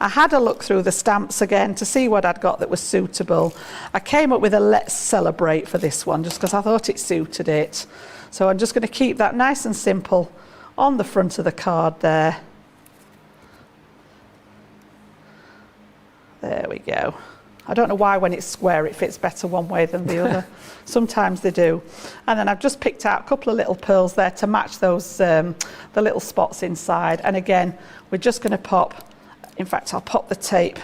I had a look through the stamps again to see what I'd got that was suitable. I came up with a Let's Celebrate for this one, just because I thought it suited it. So I'm just going to keep that nice and simple on the front of the card there. There we go. I don't know why when it's square it fits better one way than the other. Sometimes they do. And then I've just picked out a couple of little pearls there to match those, the little spots inside. And again, we're just going to pop, in fact, I'll pop the tape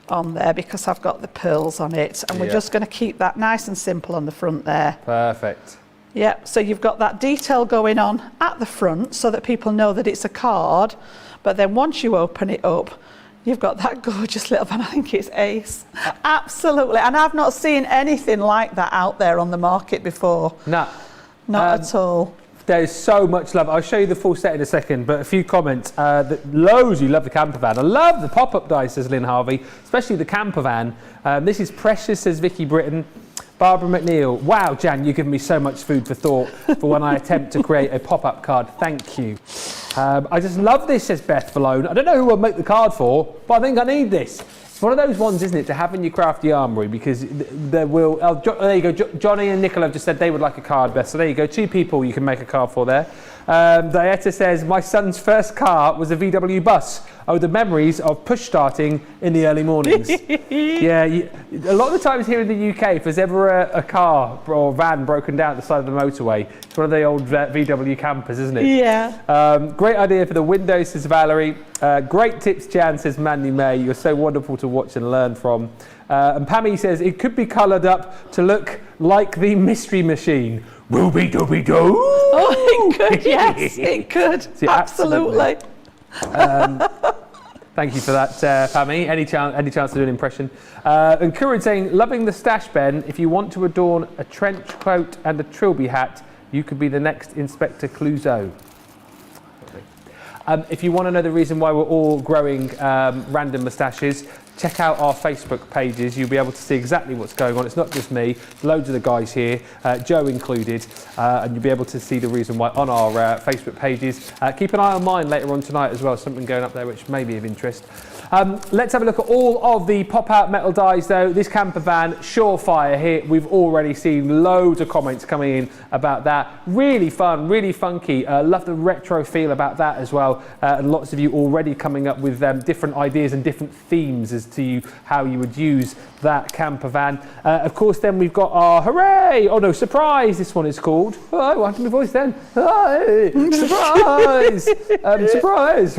on there because I've got the pearls on it. And we're just going to keep that nice and simple on the front there. Perfect. Yeah, so you've got that detail going on at the front so that people know that it's a card. But then once you open it up, you've got that gorgeous little van. I think it's ace. Absolutely. And I've not seen anything like that out there on the market before. No. Not at all. There's so much love. I'll show you the full set in a second, but a few comments. Loads you love the campervan. I love the pop-up dice, says Lynn Harvey, especially the campervan. This is precious, says Vicky Britton. Barbara McNeil, wow, Jan, you've given me so much food for thought for when I attempt to create a pop-up card. Thank you. I just love this, says Beth Valone. I don't know who I'll make the card for, but I think I need this. It's one of those ones, isn't it, to have in your crafty armoury, because there will... there you go, Johnny and Nicola have just said they would like a card, Beth. So there you go, 2 people you can make a card for there. Dieta says, my son's first car was a VW bus. Oh, the memories of push starting in the early mornings. Yeah, a lot of the times here in the UK, if there's ever a car or van broken down at the side of the motorway, it's one of the old VW campers, isn't it? Yeah. Great idea for the windows, says Valerie. Great tips, Jan, says Mandy May. You're so wonderful to watch and learn from. And Pammy says, it could be coloured up to look like the Mystery Machine. Wooby-dooby-doo! Oh, it could, yes, it could. See, absolutely. Thank you for that, Pammy. Any chance to do an impression? And Curran saying, loving the stash, Ben. If you want to adorn a trench coat and a trilby hat, you could be the next Inspector Clouseau. If you want to know the reason why we're all growing random moustaches, check out our Facebook pages. You'll be able to see exactly what's going on. It's not just me, loads of the guys here, Joe included, and you'll be able to see the reason why on our Facebook pages. Keep an eye on mine later on tonight as well, something going up there which may be of interest. Let's have a look at all of the pop-out metal dies though. This camper van, surefire here. We've already seen loads of comments coming in about that. Really fun, really funky. Love the retro feel about that as well. And lots of you already coming up with different ideas and different themes as to how you would use that camper van. Of course, then we've got our hooray! Oh no, surprise! This one is called. Oh, what happened to my voice then? Hey, surprise! Surprise!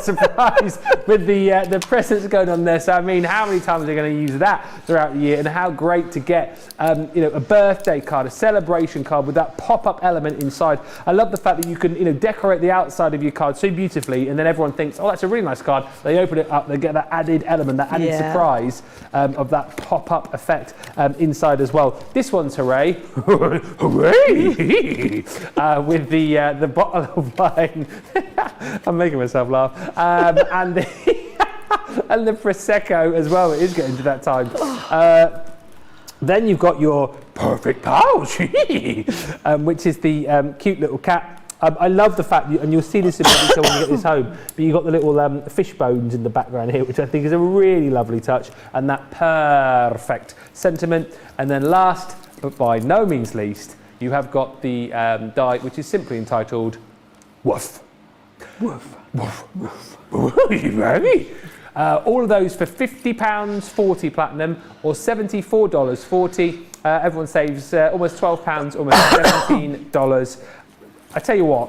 Surprise with the presents going on there. So I mean, how many times are they going to use that throughout the year? And how great to get a birthday card, a celebration card with that pop-up element inside. I love the fact that you can decorate the outside of your card so beautifully, and then everyone thinks, oh, that's a really nice card. They open it up, they get that added element, that added surprise of that pop-up effect inside as well. This one's hooray, hooray, with the bottle of wine. I'm making myself laugh, and the and the prosecco as well. It is getting to that time. Then you've got your perfect pouch, which is the cute little cat. I love the fact, and you'll see this in detail when you get this home, but you've got the little fish bones in the background here, which I think is a really lovely touch, and that perfect sentiment. And then last, but by no means least, you have got the die, which is simply entitled Woof. Woof. Woof. Woof. All of those for £50, 40 platinum, or $74, 40. Everyone saves almost £12, almost $17. I tell you what,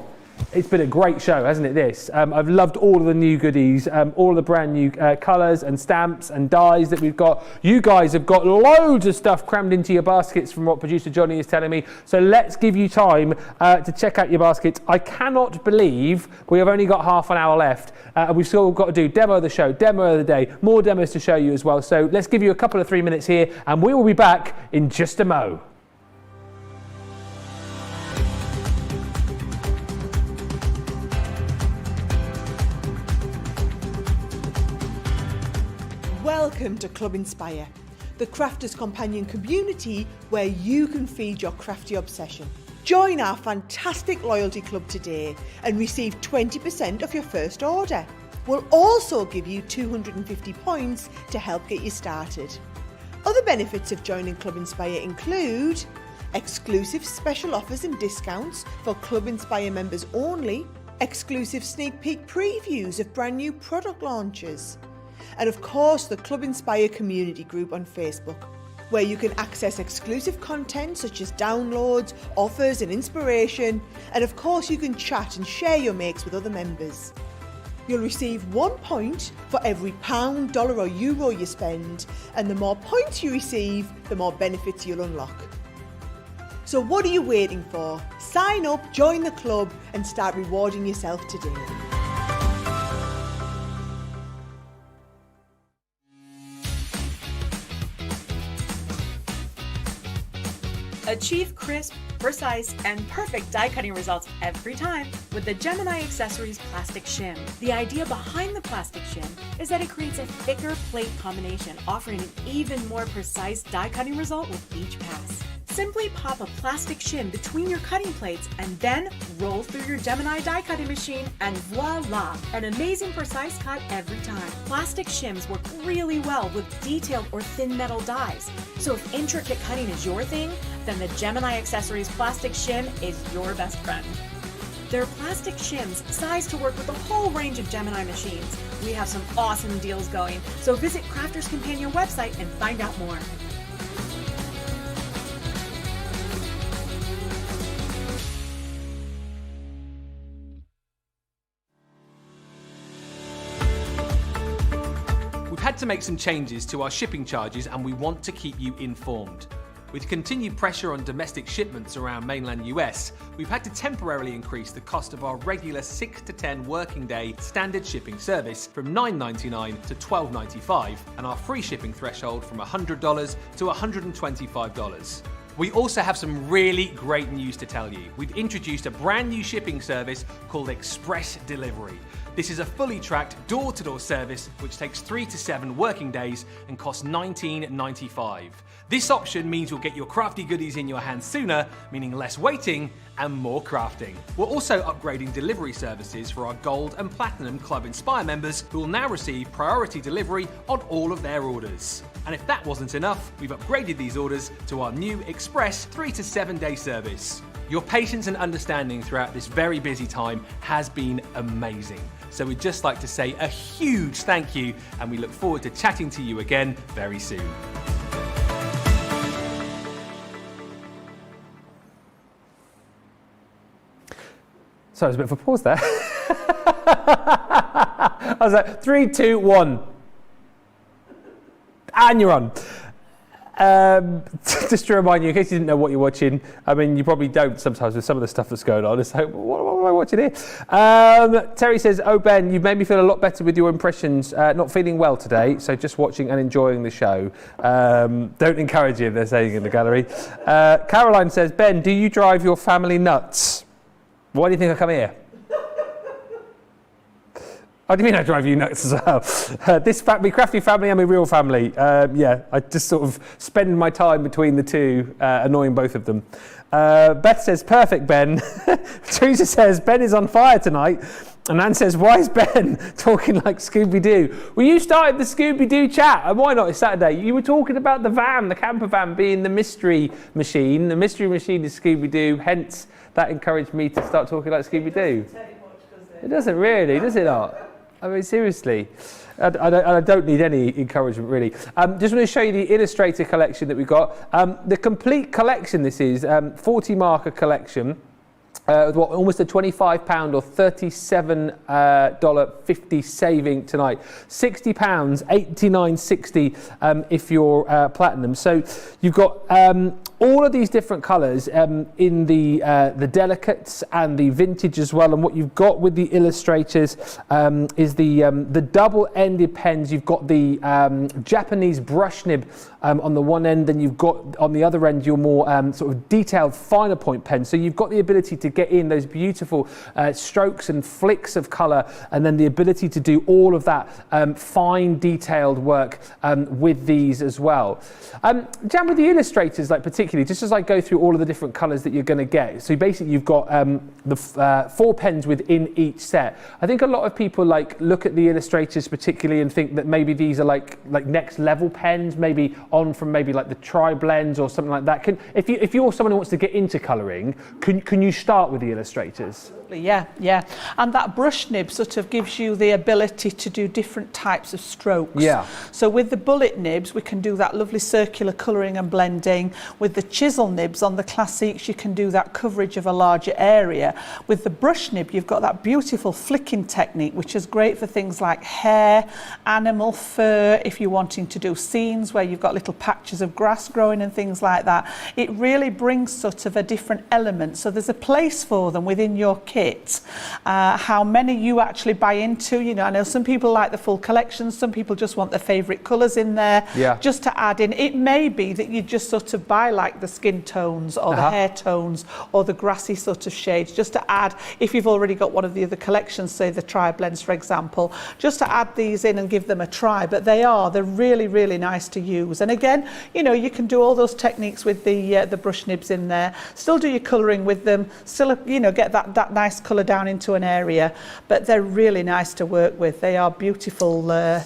it's been a great show, hasn't it, this? I've loved all of the new goodies, all of the brand new colours and stamps and dies that we've got. You guys have got loads of stuff crammed into your baskets from what producer Johnny is telling me. So let's give you time to check out your baskets. I cannot believe we have only got half an hour left. We've still got to do demo of the show, demo of the day, more demos to show you as well. So let's give you a couple of 3 minutes here, and we will be back in just a mo. Welcome to Club Inspire, the crafters companion community where you can feed your crafty obsession. Join our fantastic loyalty club today and receive 20% of your first order. We'll also give you 250 points to help get you started. Other benefits of joining Club Inspire include exclusive special offers and discounts for Club Inspire members only, exclusive sneak peek previews of brand new product launches, and of course the Club Inspire community group on Facebook, where you can access exclusive content such as downloads, offers and inspiration, and of course you can chat and share your makes with other members. You'll receive 1 point for every £1, dollar or euro you spend, and the more points you receive, the more benefits you'll unlock. So what are you waiting for? Sign up, join the club and start rewarding yourself today. Achieve crisp, precise, and perfect die cutting results every time with the Gemini Accessories Plastic Shim. The idea behind the plastic shim is that it creates a thicker plate combination, offering an even more precise die cutting result with each pass. Simply pop a plastic shim between your cutting plates and then roll through your Gemini die cutting machine and voila! An amazing precise cut every time. Plastic shims work really well with detailed or thin metal dies. So if intricate cutting is your thing, then the Gemini Accessories plastic shim is your best friend. There are plastic shims sized to work with a whole range of Gemini machines. We have some awesome deals going, so visit Crafters Companion website and find out more. We've had to make some changes to our shipping charges and we want to keep you informed. With continued pressure on domestic shipments around mainland US, we've had to temporarily increase the cost of our regular 6 to 10 working day standard shipping service from $9.99 to $12.95 and our free shipping threshold from $100 to $125. We also have some really great news to tell you. We've introduced a brand new shipping service called Express Delivery. This is a fully tracked door-to-door service which takes 3 to 7 working days and costs $19.95. This option means you'll get your crafty goodies in your hands sooner, meaning less waiting and more crafting. We're also upgrading delivery services for our Gold and Platinum Club Inspire members who will now receive priority delivery on all of their orders. And if that wasn't enough, we've upgraded these orders to our new Express 3 to 7 day service. Your patience and understanding throughout this very busy time has been amazing. So we'd just like to say a huge thank you and we look forward to chatting to you again very soon. So there's a bit of a pause there. I was like, 3, 2, 1. And you're on. Just to remind you, in case you didn't know what you're watching, I mean, you probably don't sometimes with some of the stuff that's going on. It's like, what am I watching here? Terry says, oh, Ben, you've made me feel a lot better with your impressions. Not feeling well today, so just watching and enjoying the show. Don't encourage you, they're saying in the gallery. Caroline says, Ben, do you drive your family nuts? Why do you think I come here? What do you mean I drive you nuts as well? My crafty family and my real family. Yeah, I just sort of spend my time between the two, annoying both of them. Beth says, perfect, Ben. Teresa says, Ben is on fire tonight. And Anne says, why is Ben talking like Scooby-Doo? Well, you started the Scooby-Doo chat, and why not? It's Saturday. You were talking about the van, the camper van being the mystery machine. The mystery machine is Scooby-Doo, hence that encouraged me to start talking like Scooby-Doo. It doesn't really, does it not? I mean, seriously. I don't need any encouragement, really. Just want to show you the Illustrator collection that we've got. The complete collection, this is 40 marker collection. Almost a £25 or $37.50 saving tonight. £60, $89.60 if you're platinum. So you've got all of these different colours in the delicates and the vintage as well. And what you've got with the Illustrators is the double-ended pens. You've got the Japanese brush nib on the one end, then you've got on the other end your more sort of detailed finer point pen. So you've got the ability to get in those beautiful strokes and flicks of colour, and then the ability to do all of that fine detailed work with these as well. Jan, with the Illustrators, like particularly, just as I go through all of the different colours that you're going to get. So basically you've got the 4 pens within each set. I think a lot of people like look at the Illustrators particularly and think that maybe these are like next level pens, maybe on from maybe like the tri-blends or something like that. If you're someone who wants to get into colouring, can you start with the Illustrators? Yeah. And that brush nib sort of gives you the ability to do different types of strokes. Yeah. So with the bullet nibs, we can do that lovely circular colouring and blending. With the chisel nibs on the Classics, you can do that coverage of a larger area. With the brush nib, you've got that beautiful flicking technique, which is great for things like hair, animal fur, if you're wanting to do scenes where you've got little patches of grass growing and things like that. It really brings sort of a different element. So there's a place for them within your kit fit how many you actually buy into. You know, I know some people like the full collection, some people just want their favourite colours in there, just to add in. It may be that you just sort of buy like the skin tones or the hair tones or the grassy sort of shades, just to add, if you've already got one of the other collections, say the tri-blends for example, just to add these in and give them a try. But they're really, really nice to use. And again, you know, you can do all those techniques with the brush nibs in there, still do your colouring with them, still, you know, get that nice colour down into an area, but they're really nice to work with. They are beautiful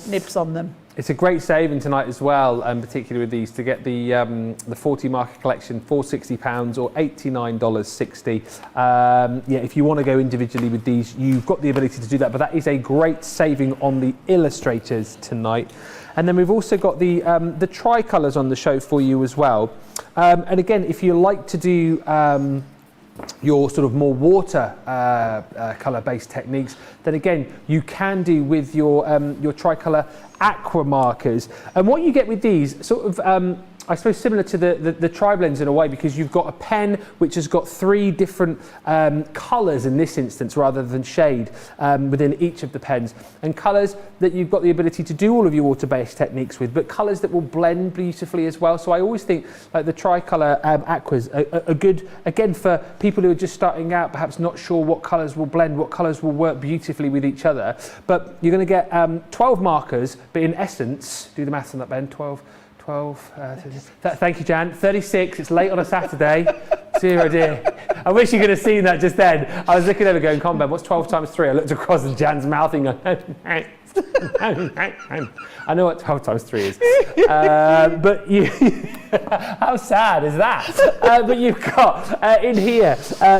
nibs on them. It's a great saving tonight as well, particularly with these, to get the 40 marker collection for £60 or $89.60. Yeah, if you want to go individually with these, you've got the ability to do that, but that is a great saving on the Illustrators tonight. And then we've also got the tricolours on the show for you as well. And again, if you like to do your sort of more water colour based techniques, then again you can do with your tricolour aqua markers. And what you get with these, sort of I suppose similar to the tri-blends in a way, because you've got a pen which has got 3 different colours in this instance rather than shade within each of the pens, and colours that you've got the ability to do all of your water-based techniques with, but colours that will blend beautifully as well. So I always think like the tricolour aquas are good, again, for people who are just starting out, perhaps not sure what colours will blend, what colours will work beautifully with each other. But you're going to get 12 markers, but in essence, do the maths on that, Ben, 12, thank you, Jan. 36, it's late on a Saturday. Dear, oh dear. I wish you could have seen that just then. I was looking over going, Ben, what's 12 times 3? I looked across at Jan's mouthing. I know what 12 times 3 is. But you, how sad is that? But you've got in here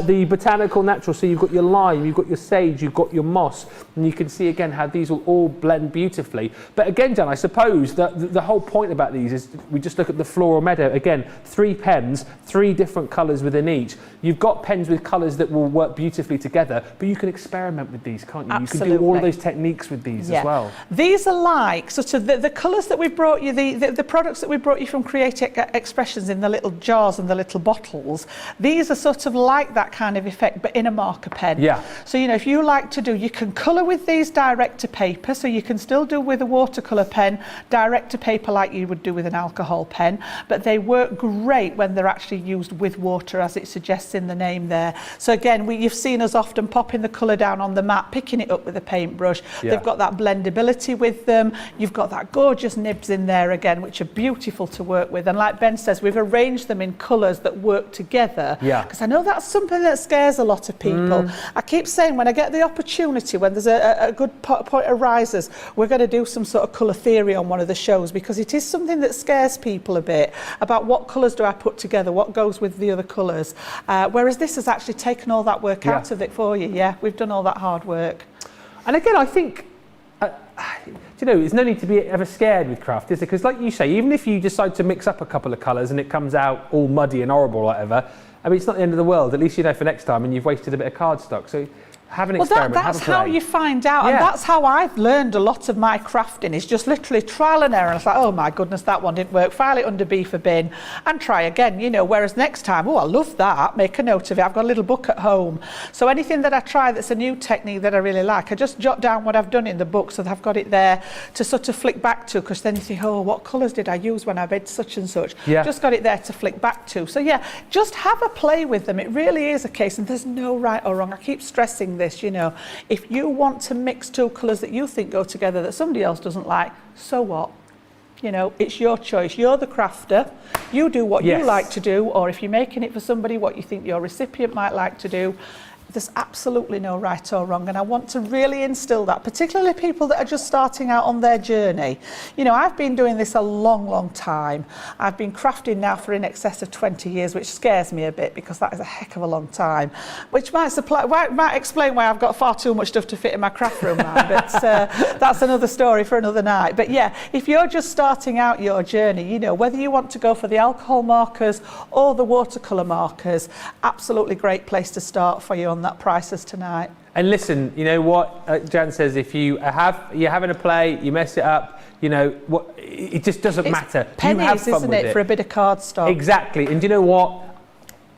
the botanical natural. So you've got your lime, you've got your sage, you've got your moss. And you can see again how these will all blend beautifully. But again, Jan, I suppose that the whole point about these is we just look at the Floral Meadow. Again, 3 pens, 3 different colours within each. You've got pens with colours that will work beautifully together, but you can experiment with these, can't you? Absolutely. You can do all of those techniques with these as well. These are like sort of the colours that we brought you, the products that we brought you from Creative Expressions in the little jars and the little bottles. These are sort of like that kind of effect, but in a marker pen. Yeah. So, you know, if you like to do, you can colour with these direct to paper, so you can still do with a watercolour pen, direct to paper like you would do with an alcohol pen, but they work great when they're actually used with water, as it suggests in the name there. So again, you've seen us often popping the colour down on the mat, picking it up with a paintbrush. Yeah. They've got that blendability with them. You've got that gorgeous nibs in there again, which are beautiful to work with. And like Ben says, we've arranged them in colours that work together. Yeah. Because I know that's something that scares a lot of people. I keep saying when I get the opportunity, when there's a good point arises, we're going to do some sort of colour theory on one of the shows, because it is something that scares people a bit about what colours do I put together, what goes with the other colours. Whereas this has actually taken all that work out of it for you. Yeah, we've done all that hard work. And again, I think, you know, there's no need to be ever scared with craft, is there? Because like you say, even if you decide to mix up a couple of colours and it comes out all muddy and horrible or whatever, I mean, it's not the end of the world. At least you know for next time, and you've wasted a bit of cardstock. So have an experiment, that's how you find out, and that's how I've learned a lot of my crafting, is just literally trial and error. And it's like, oh my goodness, that one didn't work, file it under B for bin and try again, you know. Whereas next time, oh, I love that, make a note of it. I've got a little book at home, so anything that I try that's a new technique that I really like, I just jot down what I've done in the book, so that I've got it there to sort of flick back to, because then you think, oh, what colours did I use when I made such and such? Just got it there to flick back to. So yeah, just have a play with them. It really is a case, and there's no right or wrong. I keep stressing this, you know. If you want to mix 2 colours that you think go together that somebody else doesn't like, so what? You know, it's your choice. You're the crafter. You do what you like to do, or if you're making it for somebody, what you think your recipient might like to do. There's absolutely no right or wrong, and I want to really instill that, particularly people that are just starting out on their journey. You know, I've been doing this a long, long time. I've been crafting now for in excess of 20 years, which scares me a bit, because that is a heck of a long time, which might explain why I've got far too much stuff to fit in my craft room now, but that's another story for another night. But yeah, if you're just starting out your journey, you know, whether you want to go for the alcohol markers or the watercolour markers, absolutely great place to start for you on that prices tonight. And listen, you know what Jan says, if you're having a play, you mess it up, you know what, it just doesn't matter. Pennies, you have fun isn't with it, for a bit of cardstock? Exactly. And do you know what?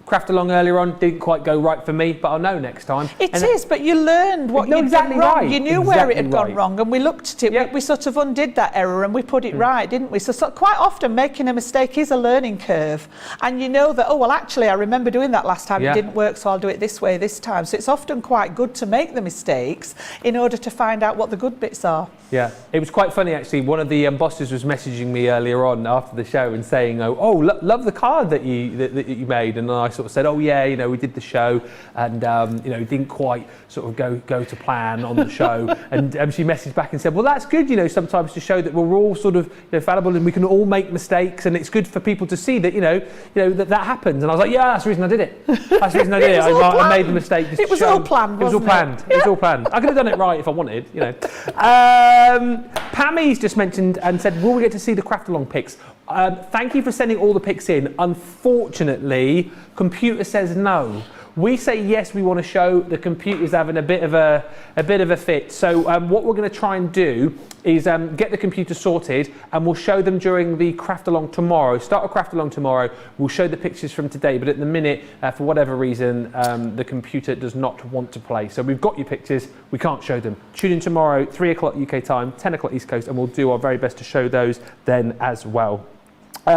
craft along earlier on, didn't quite go right for me, but I'll know next time. It is, but you learned what you'd done wrong. Right. You knew where it had gone wrong, and we looked at it. Yep. We sort of undid that error and we put it right, didn't we? So quite often making a mistake is a learning curve, and you know that, oh, well, actually, I remember doing that last time, it didn't work, so I'll do it this way this time. So it's often quite good to make the mistakes in order to find out what the good bits are. Yeah, it was quite funny actually. One of the embossers was messaging me earlier on after the show and saying, "Oh, love the card that you made." And I sort of said, "Oh yeah, you know, we did the show, and you know, didn't quite sort of go to plan on the show." And she messaged back and said, "Well, that's good, you know, sometimes to show that we're all sort of, you know, fallible and we can all make mistakes, and it's good for people to see that, you know that happens." And I was like, "Yeah, that's the reason I did it. That's the reason I did it. I made the mistake." Just it was all planned. It was all planned. Yeah. It was all planned. I could have done it right if I wanted, you know." Pammy's just mentioned and said, "Will we get to see the craft along pics?" Thank you for sending all the pics in. Unfortunately, computer says no. We say yes, we want to show. The computer's having a bit of a fit. So what we're going to try and do is get the computer sorted, and we'll show them during the craft along tomorrow. Start a craft along tomorrow. We'll show the pictures from today, but at the minute, for whatever reason, the computer does not want to play. So we've got your pictures. We can't show them. Tune in tomorrow, 3 o'clock UK time, 10 o'clock East Coast, and we'll do our very best to show those then as well.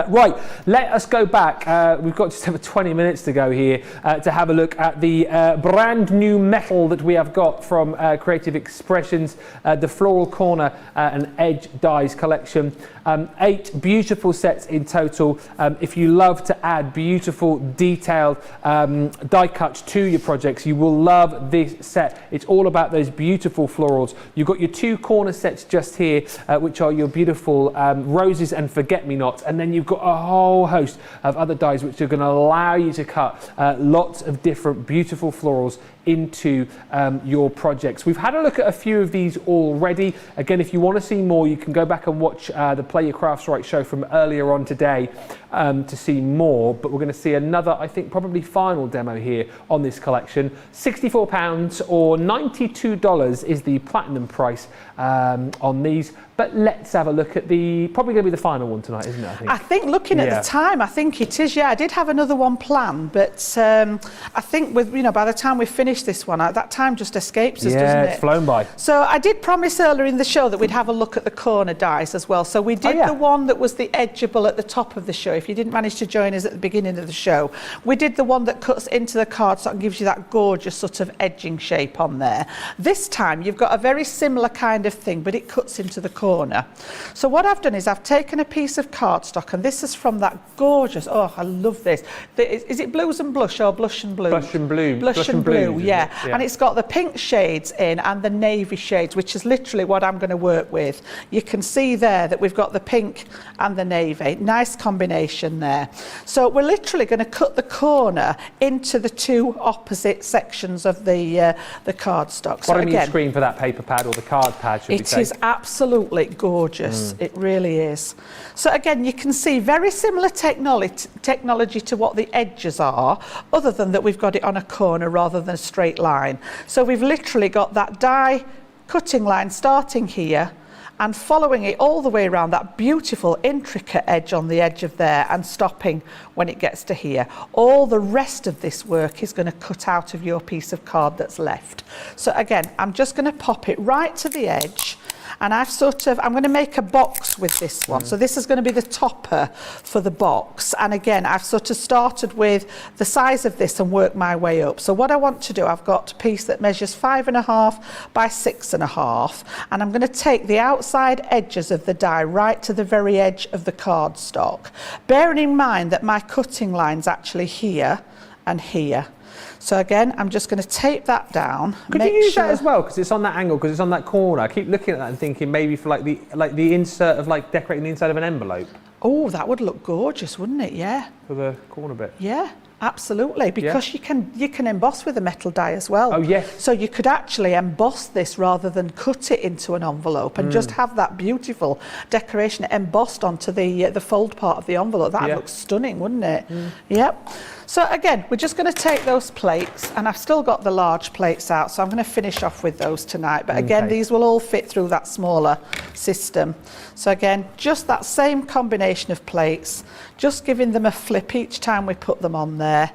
Right, let us go back. We've got just over 20 minutes to go here to have a look at the brand new metal that we have got from Creative Expressions, the Floral Corner and Edge Dies collection. 8 beautiful sets in total. If you love to add beautiful, detailed die cuts to your projects, you will love this set. It's all about those beautiful florals. You've got your 2 corner sets just here, which are your beautiful roses and forget-me-nots, and then you've got a whole host of other dies which are going to allow you to cut lots of different beautiful florals into your projects. We've had a look at a few of these already. Again, if you want to see more, you can go back and watch the Play Your Crafts Right show from earlier on today to see more, but we're going to see another, I think probably final demo here on this collection. £64 or $92 is the platinum price on these. But let's have a look at the, probably going to be the final one tonight, isn't it? I think looking at the time, I think it is. Yeah, I did have another one planned, but I think with, you know, by the time we finish this one, that time just escapes us, doesn't it? Yeah, it's flown by. So I did promise earlier in the show that we'd have a look at the corner dies as well. So we did the one that was the edgeable at the top of the show. If you didn't manage to join us at the beginning of the show, we did the one that cuts into the cardstock and gives you that gorgeous sort of edging shape on there. This time you've got a very similar kind of thing, but it cuts into the corner. So what I've done is I've taken a piece of cardstock, and this is from that gorgeous, oh, I love this. Is it Blues and Blush or Blush and Blue? Blush and Blue. Blush and Blue, yeah. And it's got the pink shades in and the navy shades, which is literally what I'm going to work with. You can see there that we've got the pink and the navy. Nice combination there. So we're literally going to cut the corner into the 2 opposite sections of the cardstock. So Bottom of your again, screen for that paper pad or the card pad, should we say. it is absolutely gorgeous. It really is. So again, you can see very similar technology to what the edges are, other than that we've got it on a corner rather than a straight line. So we've literally got that die cutting line starting here and following it all the way around that beautiful intricate edge on the edge of there and stopping when it gets to here. All the rest of this work is going to cut out of your piece of card that's left. So again, I'm just going to pop it right to the edge. And I'm going to make a box with this one. So this is going to be the topper for the box. And again, I've sort of started with the size of this and worked my way up. So what I want to do, I've got a piece that measures 5.5 by 6.5. And I'm going to take the outside edges of the die right to the very edge of the cardstock. Bearing in mind that my cutting line's actually here and here. So again, I'm just going to tape that down. Could you use that as well? Because it's on that angle, because it's on that corner. I keep looking at that and thinking maybe for like the insert of like decorating the inside of an envelope. Oh, that would look gorgeous, wouldn't it? Yeah. For the corner bit. Yeah. Absolutely, because you can emboss with a metal die as well. Oh yes. So you could actually emboss this rather than cut it into an envelope and just have that beautiful decoration embossed onto the fold part of the envelope. That looks stunning, wouldn't it? Yep. So again, we're just going to take those plates, and I've still got the large plates out, so I'm going to finish off with those tonight. But again, these will all fit through that smaller system. So again, just that same combination of plates, just giving them a flip each time we put them on there.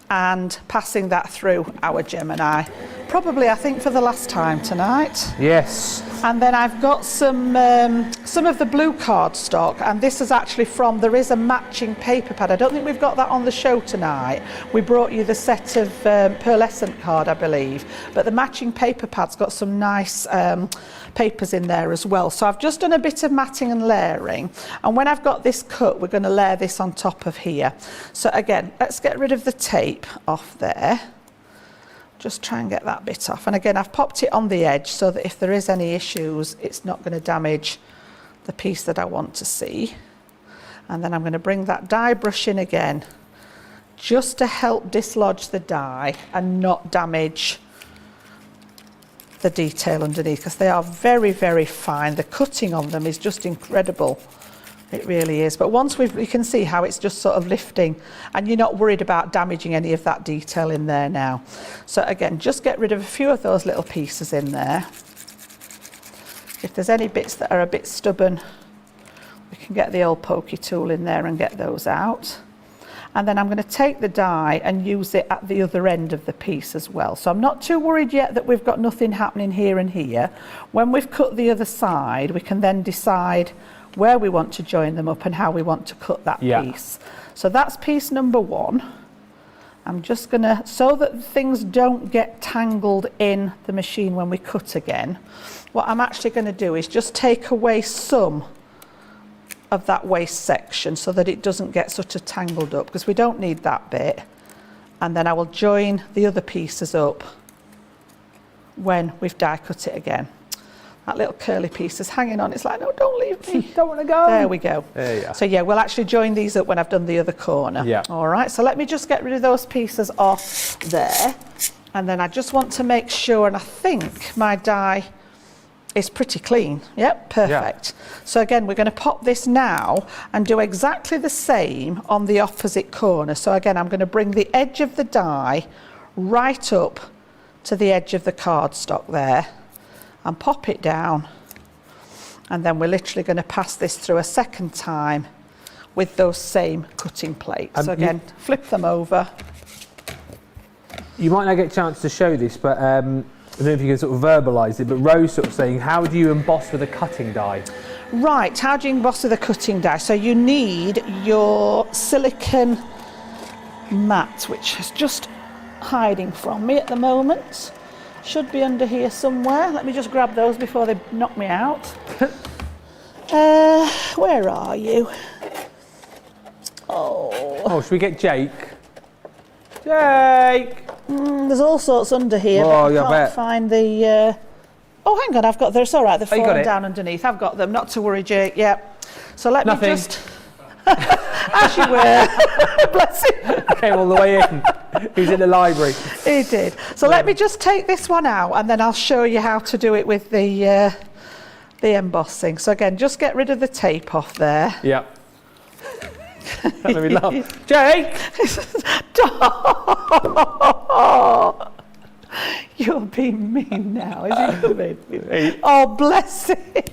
and passing that through our Gemini. Probably, I think, for the last time tonight. Yes. And then I've got some of the blue cardstock, and this is actually from, there is a matching paper pad. I don't think we've got that on the show tonight. We brought you the set of Pearlescent card, I believe, but the matching paper pad's got some nice papers in there as well. So I've just done a bit of matting and layering, and when I've got this cut, we're going to layer this on top of here. So again, let's get rid of the tape off there. Just try and get that bit off, and again I've popped it on the edge so that if there is any issues it's not going to damage the piece that I want to see. And then I'm going to bring that die brush in again just to help dislodge the die and not damage the detail underneath, because they are very, very fine. The cutting on them is just incredible. It really is. But once you can see how it's just sort of lifting, and you're not worried about damaging any of that detail in there now. So again, just get rid of a few of those little pieces in there. If there's any bits that are a bit stubborn, we can get the old pokey tool in there and get those out. And then I'm going to take the die and use it at the other end of the piece as well. So I'm not too worried yet that we've got nothing happening here and here. When we've cut the other side, we can then decide where we want to join them up and how we want to cut that piece. So that's piece number one. I'm just going to, so that things don't get tangled in the machine when we cut again, what I'm actually going to do is just take away some of that waist section so that it doesn't get sort of tangled up, because we don't need that bit. And then I will join the other pieces up when we've die cut it again. That little curly piece is hanging on. It's like, no, don't leave me. Don't want to go. There we go. There you are. So yeah, we'll actually join these up when I've done the other corner. Yeah. All right, so let me just get rid of those pieces off there. And then I just want to make sure, and I think my die is pretty clean. Yep, perfect. Yeah. So again, we're going to pop this now and do exactly the same on the opposite corner. So again, I'm going to bring the edge of the die right up to the edge of the cardstock there and pop it down, and then we're literally going to pass this through a second time with those same cutting plates. So again, flip them over. You might not get a chance to show this, but I don't know if you can sort of verbalise it, but Rose sort of saying, how do you emboss with a cutting die? Right, how do you emboss with a cutting die? So you need your silicone mat, which is just hiding from me at the moment. Should be under here somewhere. Let me just grab those before they knock me out. Where are you? Oh, should we get Jake? Jake! There's all sorts under here, Oh, but I can't find the... Oh, hang on, I've got... It's all right, they're falling down underneath. I've got them, not to worry, Jake, yeah. So let me just... As you were. Bless him. Came all the way in. He was in the library. He did. So let me just take this one out, and then I'll show you how to do it with the embossing. So again, just get rid of the tape off there. Yeah. That made me laugh. Jake! You're being mean now, is he coming? Oh, bless him.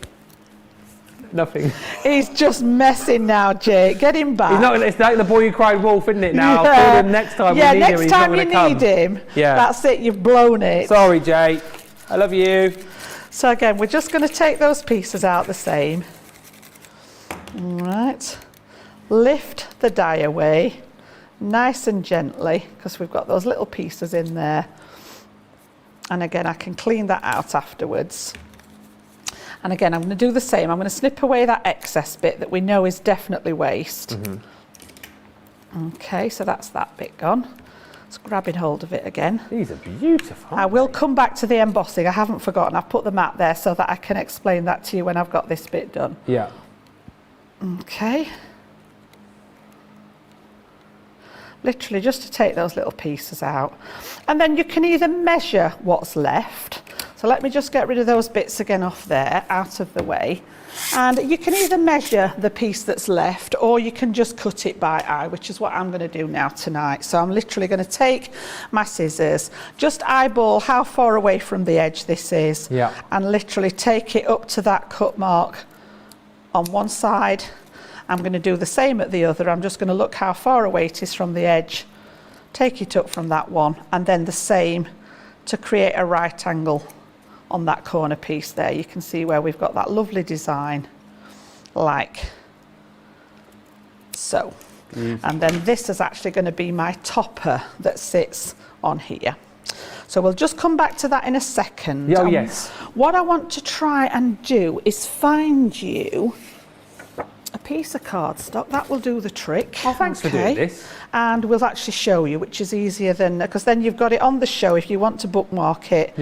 Nothing. He's just messing now, Jake. Get him back. He's not. It's like the boy who cried wolf, isn't it? Now I'll call him next time. Yeah, we need next him. time you need him. Yeah. That's it. You've blown it. Sorry, Jake. I love you. So again, we're just going to take those pieces out the same. All right. Lift the die away, nice and gently, because we've got those little pieces in there. And again, I can clean that out afterwards. And again, I'm going to do the same. I'm going to snip away that excess bit that we know is definitely waste. Mm-hmm. Okay, so that's that bit gone. Just grabbing hold of it again. These are beautiful. I will come back to the embossing. I haven't forgotten. I've put the mat there so that I can explain that to you when I've got this bit done. Yeah. Okay. Literally just to take those little pieces out. And then you can either measure what's left. So let me just get rid of those bits again off there, out of the way. And you can either measure the piece that's left, or you can just cut it by eye, which is what I'm going to do now tonight. So I'm literally going to take my scissors, just eyeball how far away from the edge this is, and literally take it up to that cut mark on one side. I'm going to do the same at the other. I'm just going to look how far away it is from the edge, take it up from that one, and then the same to create a right angle on that corner piece there. You can see where we've got that lovely design like so. And then this is actually going to be my topper that sits on here. So we'll just come back to that in a second. Oh, yes. What I want to try and do is find you a piece of cardstock. That will do the trick. Oh, thanks for doing this. And we'll actually show you, which is easier than, because then you've got it on the show if you want to bookmark it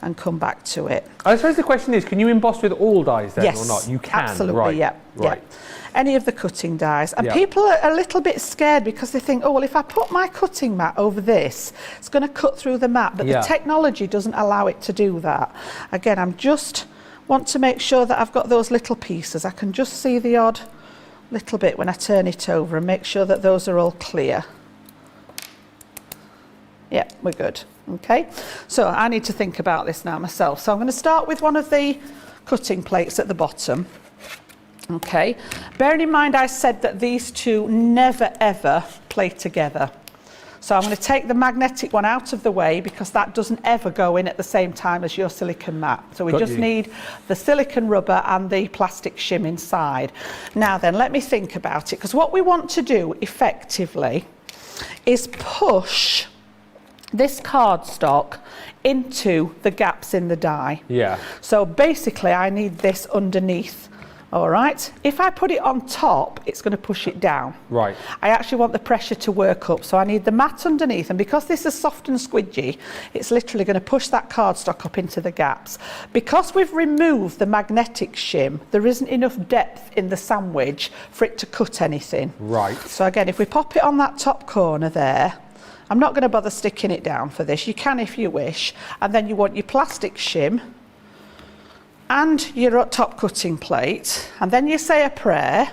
and come back to it. I suppose the question is, can you emboss with all dies then Yes, or not? You can, absolutely, right? yeah. Right. Yeah. Any of the cutting dies. And people are a little bit scared because they think, oh, well, if I put my cutting mat over this, it's going to cut through the mat. But the technology doesn't allow it to do that. Again, I'm just want to make sure that I've got those little pieces. I can just see the odd little bit when I turn it over and make sure that those are all clear. Yeah, we're good. Okay, so I need to think about this now myself. So I'm going to start with one of the cutting plates at the bottom. Okay, bearing in mind I said that these two never ever play together. So I'm going to take the magnetic one out of the way because that doesn't ever go in at the same time as your silicone mat. So we just need the silicone rubber and the plastic shim inside. Now then, let me think about it, because what we want to do effectively is push this cardstock into the gaps in the die. Yeah. So basically I need this underneath. All right, if I put it on top, it's going to push it down. Right. I actually want the pressure to work up, so I need the mat underneath, and because this is soft and squidgy, it's literally going to push that cardstock up into the gaps. Because we've removed the magnetic shim, there isn't enough depth in the sandwich for it to cut anything. Right. So again, if we pop it on that top corner there, I'm not going to bother sticking it down for this. You can if you wish, and then you want your plastic shim and your top cutting plate, and then you say a prayer,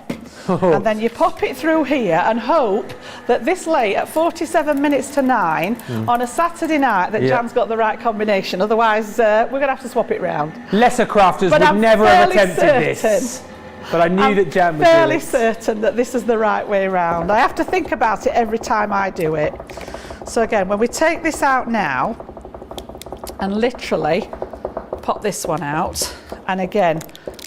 and then you pop it through here and hope that this late at 47 minutes to 9 on a Saturday night that Jan's got the right combination. Otherwise, we're going to have to swap it round. Lesser crafters would never have attempted this. But I knew that Jan would do it. I'm fairly certain that this is the right way round. I have to think about it every time I do it. So again, when we take this out now, and literally pop this one out, and again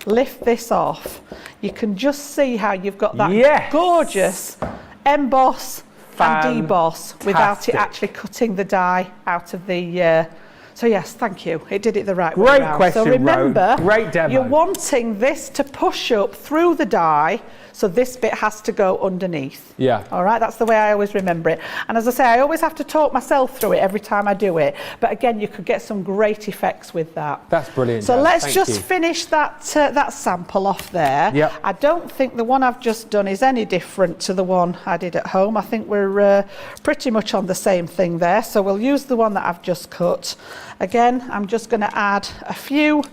lift this off, you can just see how you've got that gorgeous emboss and deboss without it actually cutting the die out of the so yes, thank you, it did it the right way around. Great question, so remember, great demo. You're wanting this to push up through the die, so this bit has to go underneath. Yeah. All right, that's the way I always remember it. And as I say, I always have to talk myself through it every time I do it. But again, you could get some great effects with that. That's brilliant. So Jan. let's just finish that that sample off there. Yep. I don't think the one I've just done is any different to the one I did at home. I think we're pretty much on the same thing there. So we'll use the one that I've just cut. Again, I'm just going to add a few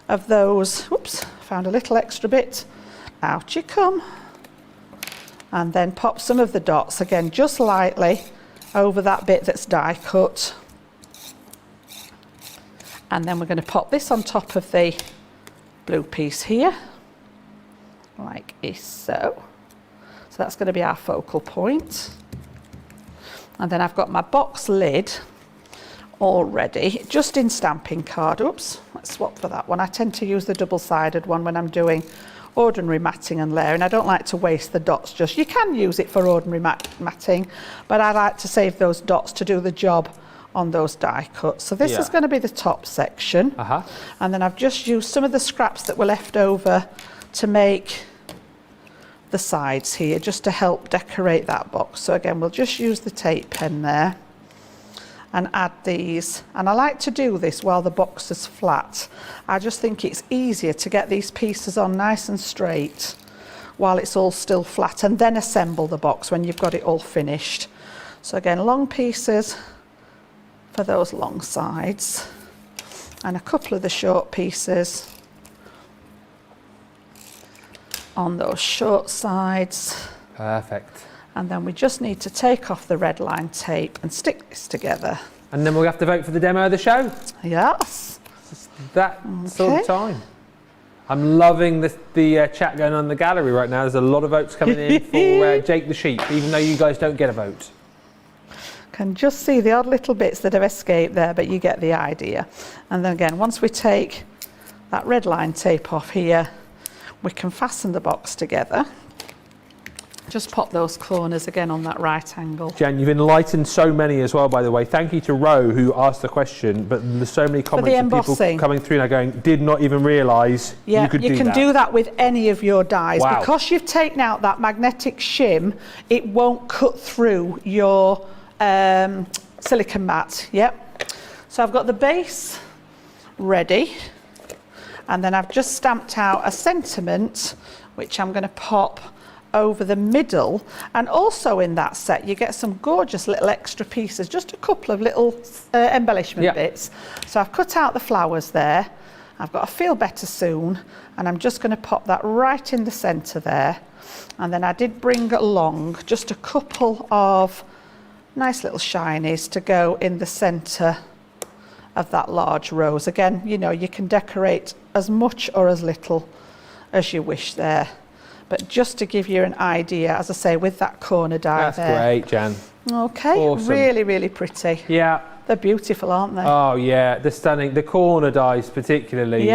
of those. Oops, found a little extra bit. Out you come. And then pop some of the dots, again, just lightly over that bit that's die cut. And then we're going to pop this on top of the blue piece here, like so. So that's going to be our focal point. And then I've got my box lid already, just in stamping card. Oops, let's swap for that one. I tend to use the double-sided one when I'm doing ordinary matting and layering. I don't like to waste the dots. Just, you can use it for ordinary matting, but I like to save those dots to do the job on those die cuts. So this is going to be the top section, and then I've just used some of the scraps that were left over to make the sides here, just to help decorate that box. So again, we'll just use the tape pen there and add these, and I like to do this while the box is flat. I just think it's easier to get these pieces on nice and straight while it's all still flat, and then assemble the box when you've got it all finished. So again, long pieces for those long sides, and a couple of the short pieces on those short sides. Perfect. And then we just need to take off the red line tape and stick this together. And then we'll have to vote for the demo of the show. Yes. It's that sort of time. I'm loving the chat going on in the gallery right now. There's a lot of votes coming in for Jake the Sheep, even though you guys don't get a vote. can just see the odd little bits that have escaped there, but you get the idea. And then again, once we take that red line tape off here, we can fasten the box together. Just pop those corners again on that right angle. Jen, you've enlightened so many as well, by the way. Thank you to Ro, who asked the question, but there's so many comments of people coming through now going, did not even realise you could do that. You can do that with any of your dies. Wow. Because you've taken out that magnetic shim, it won't cut through your silicone mat. Yep. So I've got the base ready, and then I've just stamped out a sentiment, which I'm going to pop over the middle. And also in that set you get some gorgeous little extra pieces, just a couple of little embellishment bits. So I've cut out the flowers there. I've got a Feel Better Soon, and I'm just going to pop that right in the centre there. And then I did bring along just a couple of nice little shinies to go in the centre of that large rose. Again, you know, you can decorate as much or as little as you wish there. But just to give you an idea, as I say, with that corner die there. That's great, Jan. Okay, awesome. Really, really pretty. Yeah. They're beautiful, aren't they? Oh, yeah, they're stunning. The corner dies particularly,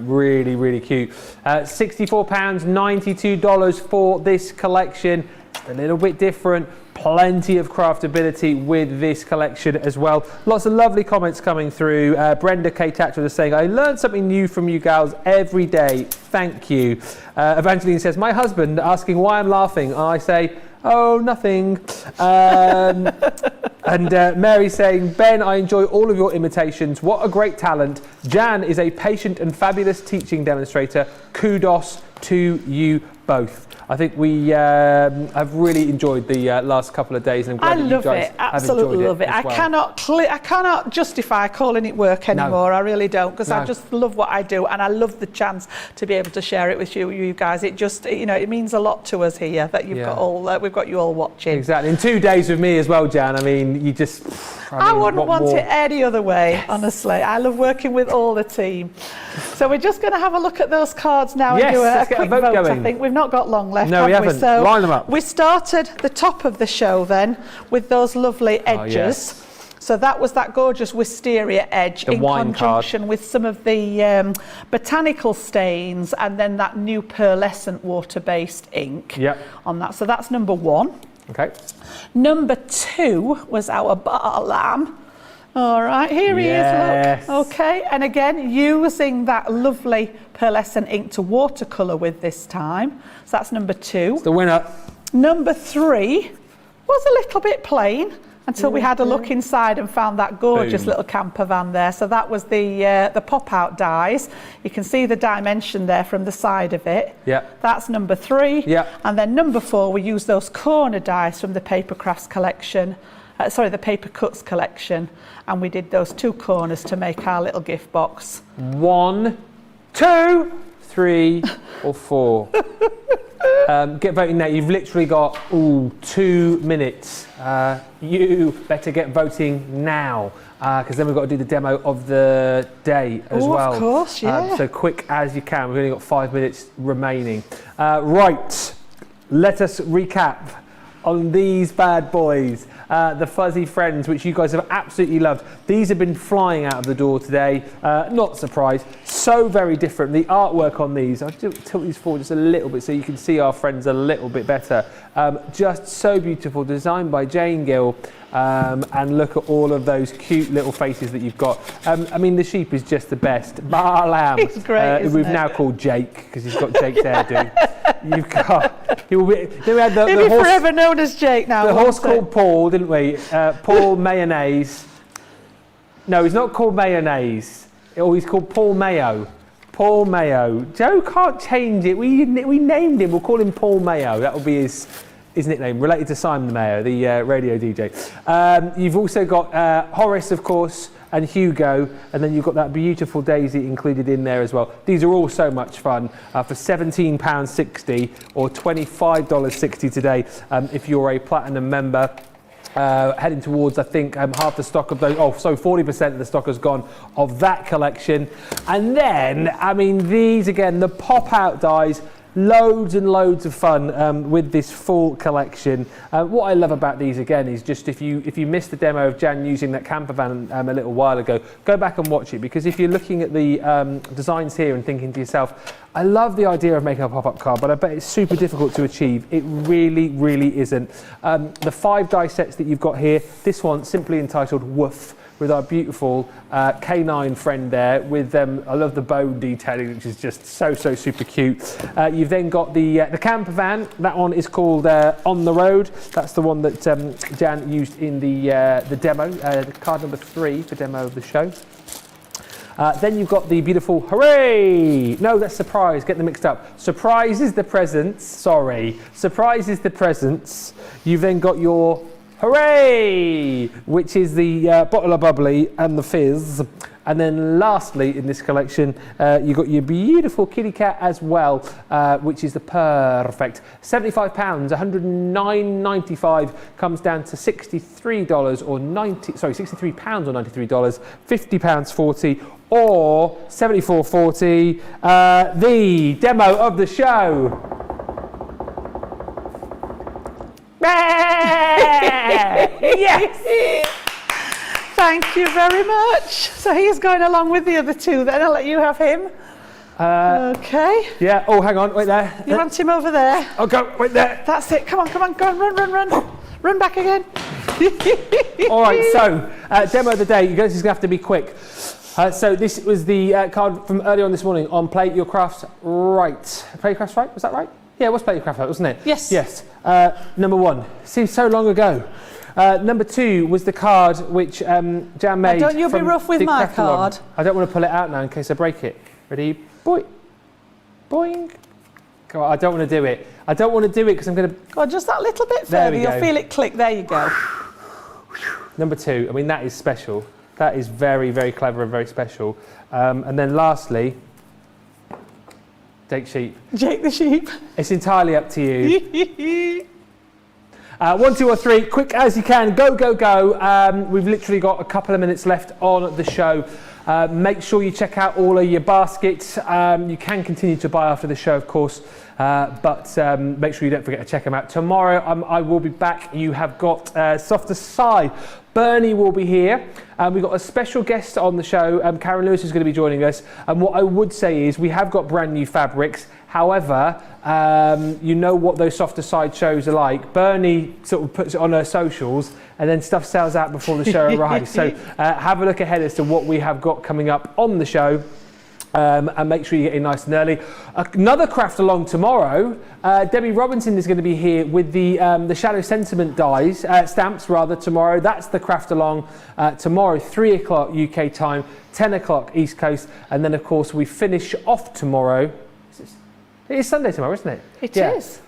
really, really cute. £64, $92 for this collection. A little bit different. Plenty of craftability with this collection as well. Lots of lovely comments coming through. Brenda K. Thatcher was saying, I learned something new from you gals every day. Thank you. Evangeline says, my husband asking why I'm laughing. I say, oh, nothing. And Mary saying, Ben, I enjoy all of your imitations. What a great talent. Jan is a patient and fabulous teaching demonstrator. Kudos to you both. I think we have really enjoyed the last couple of days, and I'm glad that you guys absolutely love it. as well. I cannot justify calling it work anymore. No. I really don't, because No. I just love what I do, and I love the chance to be able to share it with you guys. It just, you know, it means a lot to us here that you've got all, we've got you all watching. Exactly. In 2 days with me as well, Jan. I mean, you just. I wouldn't want it any other way, honestly. I love working with all the team. So we're just going to have a look at those cards now and do a quick vote. I think we've not got long left. No, we haven't. So line them up. We started the top of the show then with those lovely edges. Oh, yes. So that was that gorgeous wisteria edge in conjunction with some of the botanical stains, and then that new pearlescent water-based ink on that. So that's number 1. Okay. Number 2 was our bar lamb. All right, here he is, look. Okay, and again, using that lovely pearlescent ink to watercolour with this time. So that's number 2. It's the winner. Number 3 was a little bit plain until we had a look inside and found that gorgeous little camper van there. So that was the pop-out dies. You can see the dimension there from the side of it. Yeah. That's number 3. Yeah. And then number 4, we used those corner dies from the Paper Crafts collection. The Paper Cuts collection, and we did those 2 corners to make our little gift box. 1, 2, 3, or 4. Get voting now. You've literally got 2 minutes. You better get voting now, because then we've got to do the demo of the day as well. Of course, yeah. So quick as you can. We've only got 5 minutes remaining. Right, let us recap on these bad boys. The Fuzzy Friends, which you guys have absolutely loved. These have been flying out of the door today. Not surprised. So very different. The artwork on these, I'll tilt these forward just a little bit so you can see our friends a little bit better. Just so beautiful. Designed by Jane Gill. And look at all of those cute little faces that you've got. I mean, the sheep is just the best. Bar Lamb. It's great, we've now called Jake, because he's got Jake's hairdo. You've got. He will be, then we had the He'll be horse, forever known as Jake now. the horse called Paul, didn't we? Paul Mayonnaise. No, he's not called Mayonnaise. Oh, he's called Paul Mayo. Paul Mayo. Joe can't change it. We named him. We'll call him Paul Mayo. That will be his nickname, related to Simon Mayo, the radio DJ. You've also got Horace, of course, and Hugo, and then you've got that beautiful Daisy included in there as well. These are all so much fun for £17.60 or $25.60 today if you're a Platinum member. Heading towards, I think, half the stock of those. 40% of the stock has gone of that collection. And then, I mean, these again, the pop-out dies. loads and loads of fun with this full collection. What I love about these again is just if you missed the demo of Jan using that campervan a little while ago, go back and watch it, because if you're looking at the designs here and thinking to yourself, I love the idea of making a pop-up card, but I bet it's super difficult to achieve. It really, really isn't. The 5 die sets that you've got here, this one simply entitled Woof, with our beautiful canine friend there with I love the bone detailing, which is just so super cute. You've then got the camper van. That one is called On the Road. That's the one that Jan used in the demo, the card number 3 for demo of the show. Then you've got the beautiful Hooray! No, that's Surprise, get them mixed up. Surprise is the presents, sorry. Surprise is the presents. You've then got your Hooray! Which is the bottle of bubbly and the fizz. And then lastly in this collection, you've got your beautiful kitty cat as well, which is the Perfect. £75, £109.95 comes down to £63 or £63 or $93, £50.40 or $74.40. The demo of the show. Yes! Thank you very much. So he's going along with the other 2 then. I'll let you have him. Okay. Yeah, oh, hang on, wait there. You want him over there? Oh, go, wait there. That's it. Come on, go on, run. Run back again. All right, so demo of the day. You guys is going to have to be quick. So this was the card from earlier on this morning on Play Your Crafts Right. Play Your Crafts Right, was that right? Yeah, it was Play Your Crafts Right, wasn't it? Yes. Yes. Number 1. Seems so long ago. Number 2 was the card which Jan made. Don't you be rough with my card. I don't want to pull it out now in case I break it. Ready? Boing. Boing. Go on, I don't want to do it. I don't want to do it because I'm going to... Go on, just that little bit further. You'll feel it click. There you go. Number 2. I mean, that is special. That is very, very clever and very special. And then lastly, Jake Sheep. Jake the sheep. It's entirely up to you. 1, 2 or 3, quick as you can, go. We've literally got a couple of minutes left on the show. Make sure you check out all of your baskets. You can continue to buy after the show, of course, but make sure you don't forget to check them out. Tomorrow I will be back. You have got Softer Side. Bernie will be here. We've got a special guest on the show. Karen Lewis is going to be joining us. And what I would say is we have got brand new fabrics. However, you know what those Softer Side shows are like. Bernie sort of puts it on her socials and then stuff sells out before the show arrives. So have a look ahead as to what we have got coming up on the show. And make sure you get in nice and early. Another craft along tomorrow. Debbie Robinson is going to be here with the Shadow Sentiment dies, stamps rather, tomorrow. That's the craft along tomorrow, 3 o'clock UK time, 10 o'clock East Coast. And then, of course, we finish off tomorrow. It is Sunday tomorrow, isn't it? It is.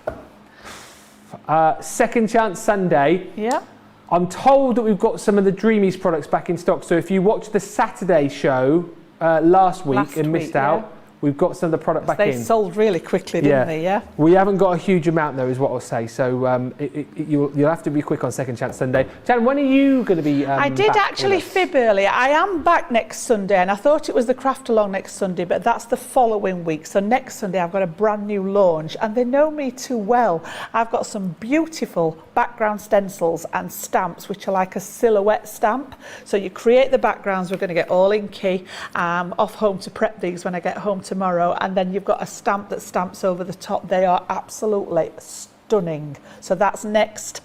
Second Chance Sunday. Yeah. I'm told that we've got some of the Dreamies products back in stock. So if you watched the Saturday show last week and missed out, we've got some of the product back in. They sold really quickly, didn't they? Yeah. We haven't got a huge amount though, is what I'll say. So you'll have to be quick on Second Chance Sunday. Jan, when are you going to be? I did actually fib earlier. I am back next Sunday, and I thought it was the craft along next Sunday, but that's the following week. So next Sunday I've got a brand new launch, and they know me too well. I've got some beautiful background stencils and stamps, which are like a silhouette stamp. So you create the backgrounds. We're going to get all inky. Off home to prep these when I get home tomorrow, and then you've got a stamp that stamps over the top. They are absolutely stunning. So that's next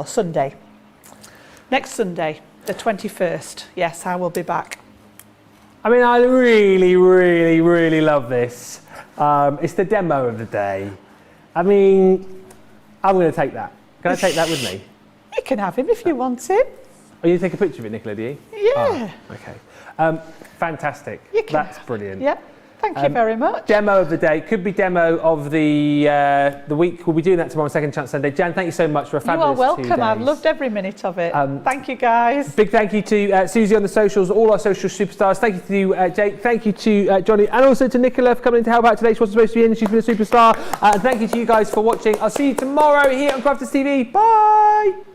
Sunday. Next Sunday, the 21st. Yes, I will be back. I mean, I really love this. It's the demo of the day. I mean, I'm going to take that. Can I take that with me? You can have him if you want him. Oh, you take a picture of it, Nicola, do you? Yeah. Oh, okay. Fantastic. That's brilliant. Yeah. Thank you very much. Demo of the day. Could be demo of the week. We'll be doing that tomorrow, Second Chance Sunday. Jan, thank you so much for a fabulous 2 days. You are welcome. I've loved every minute of it. Thank you, guys. Big thank you to Susie on the socials, all our social superstars. Thank you to Jake. Thank you to Johnny, and also to Nicola for coming in to help out today. She wasn't supposed to be in. She's been a superstar. And thank you to you guys for watching. I'll see you tomorrow here on Crafters TV. Bye.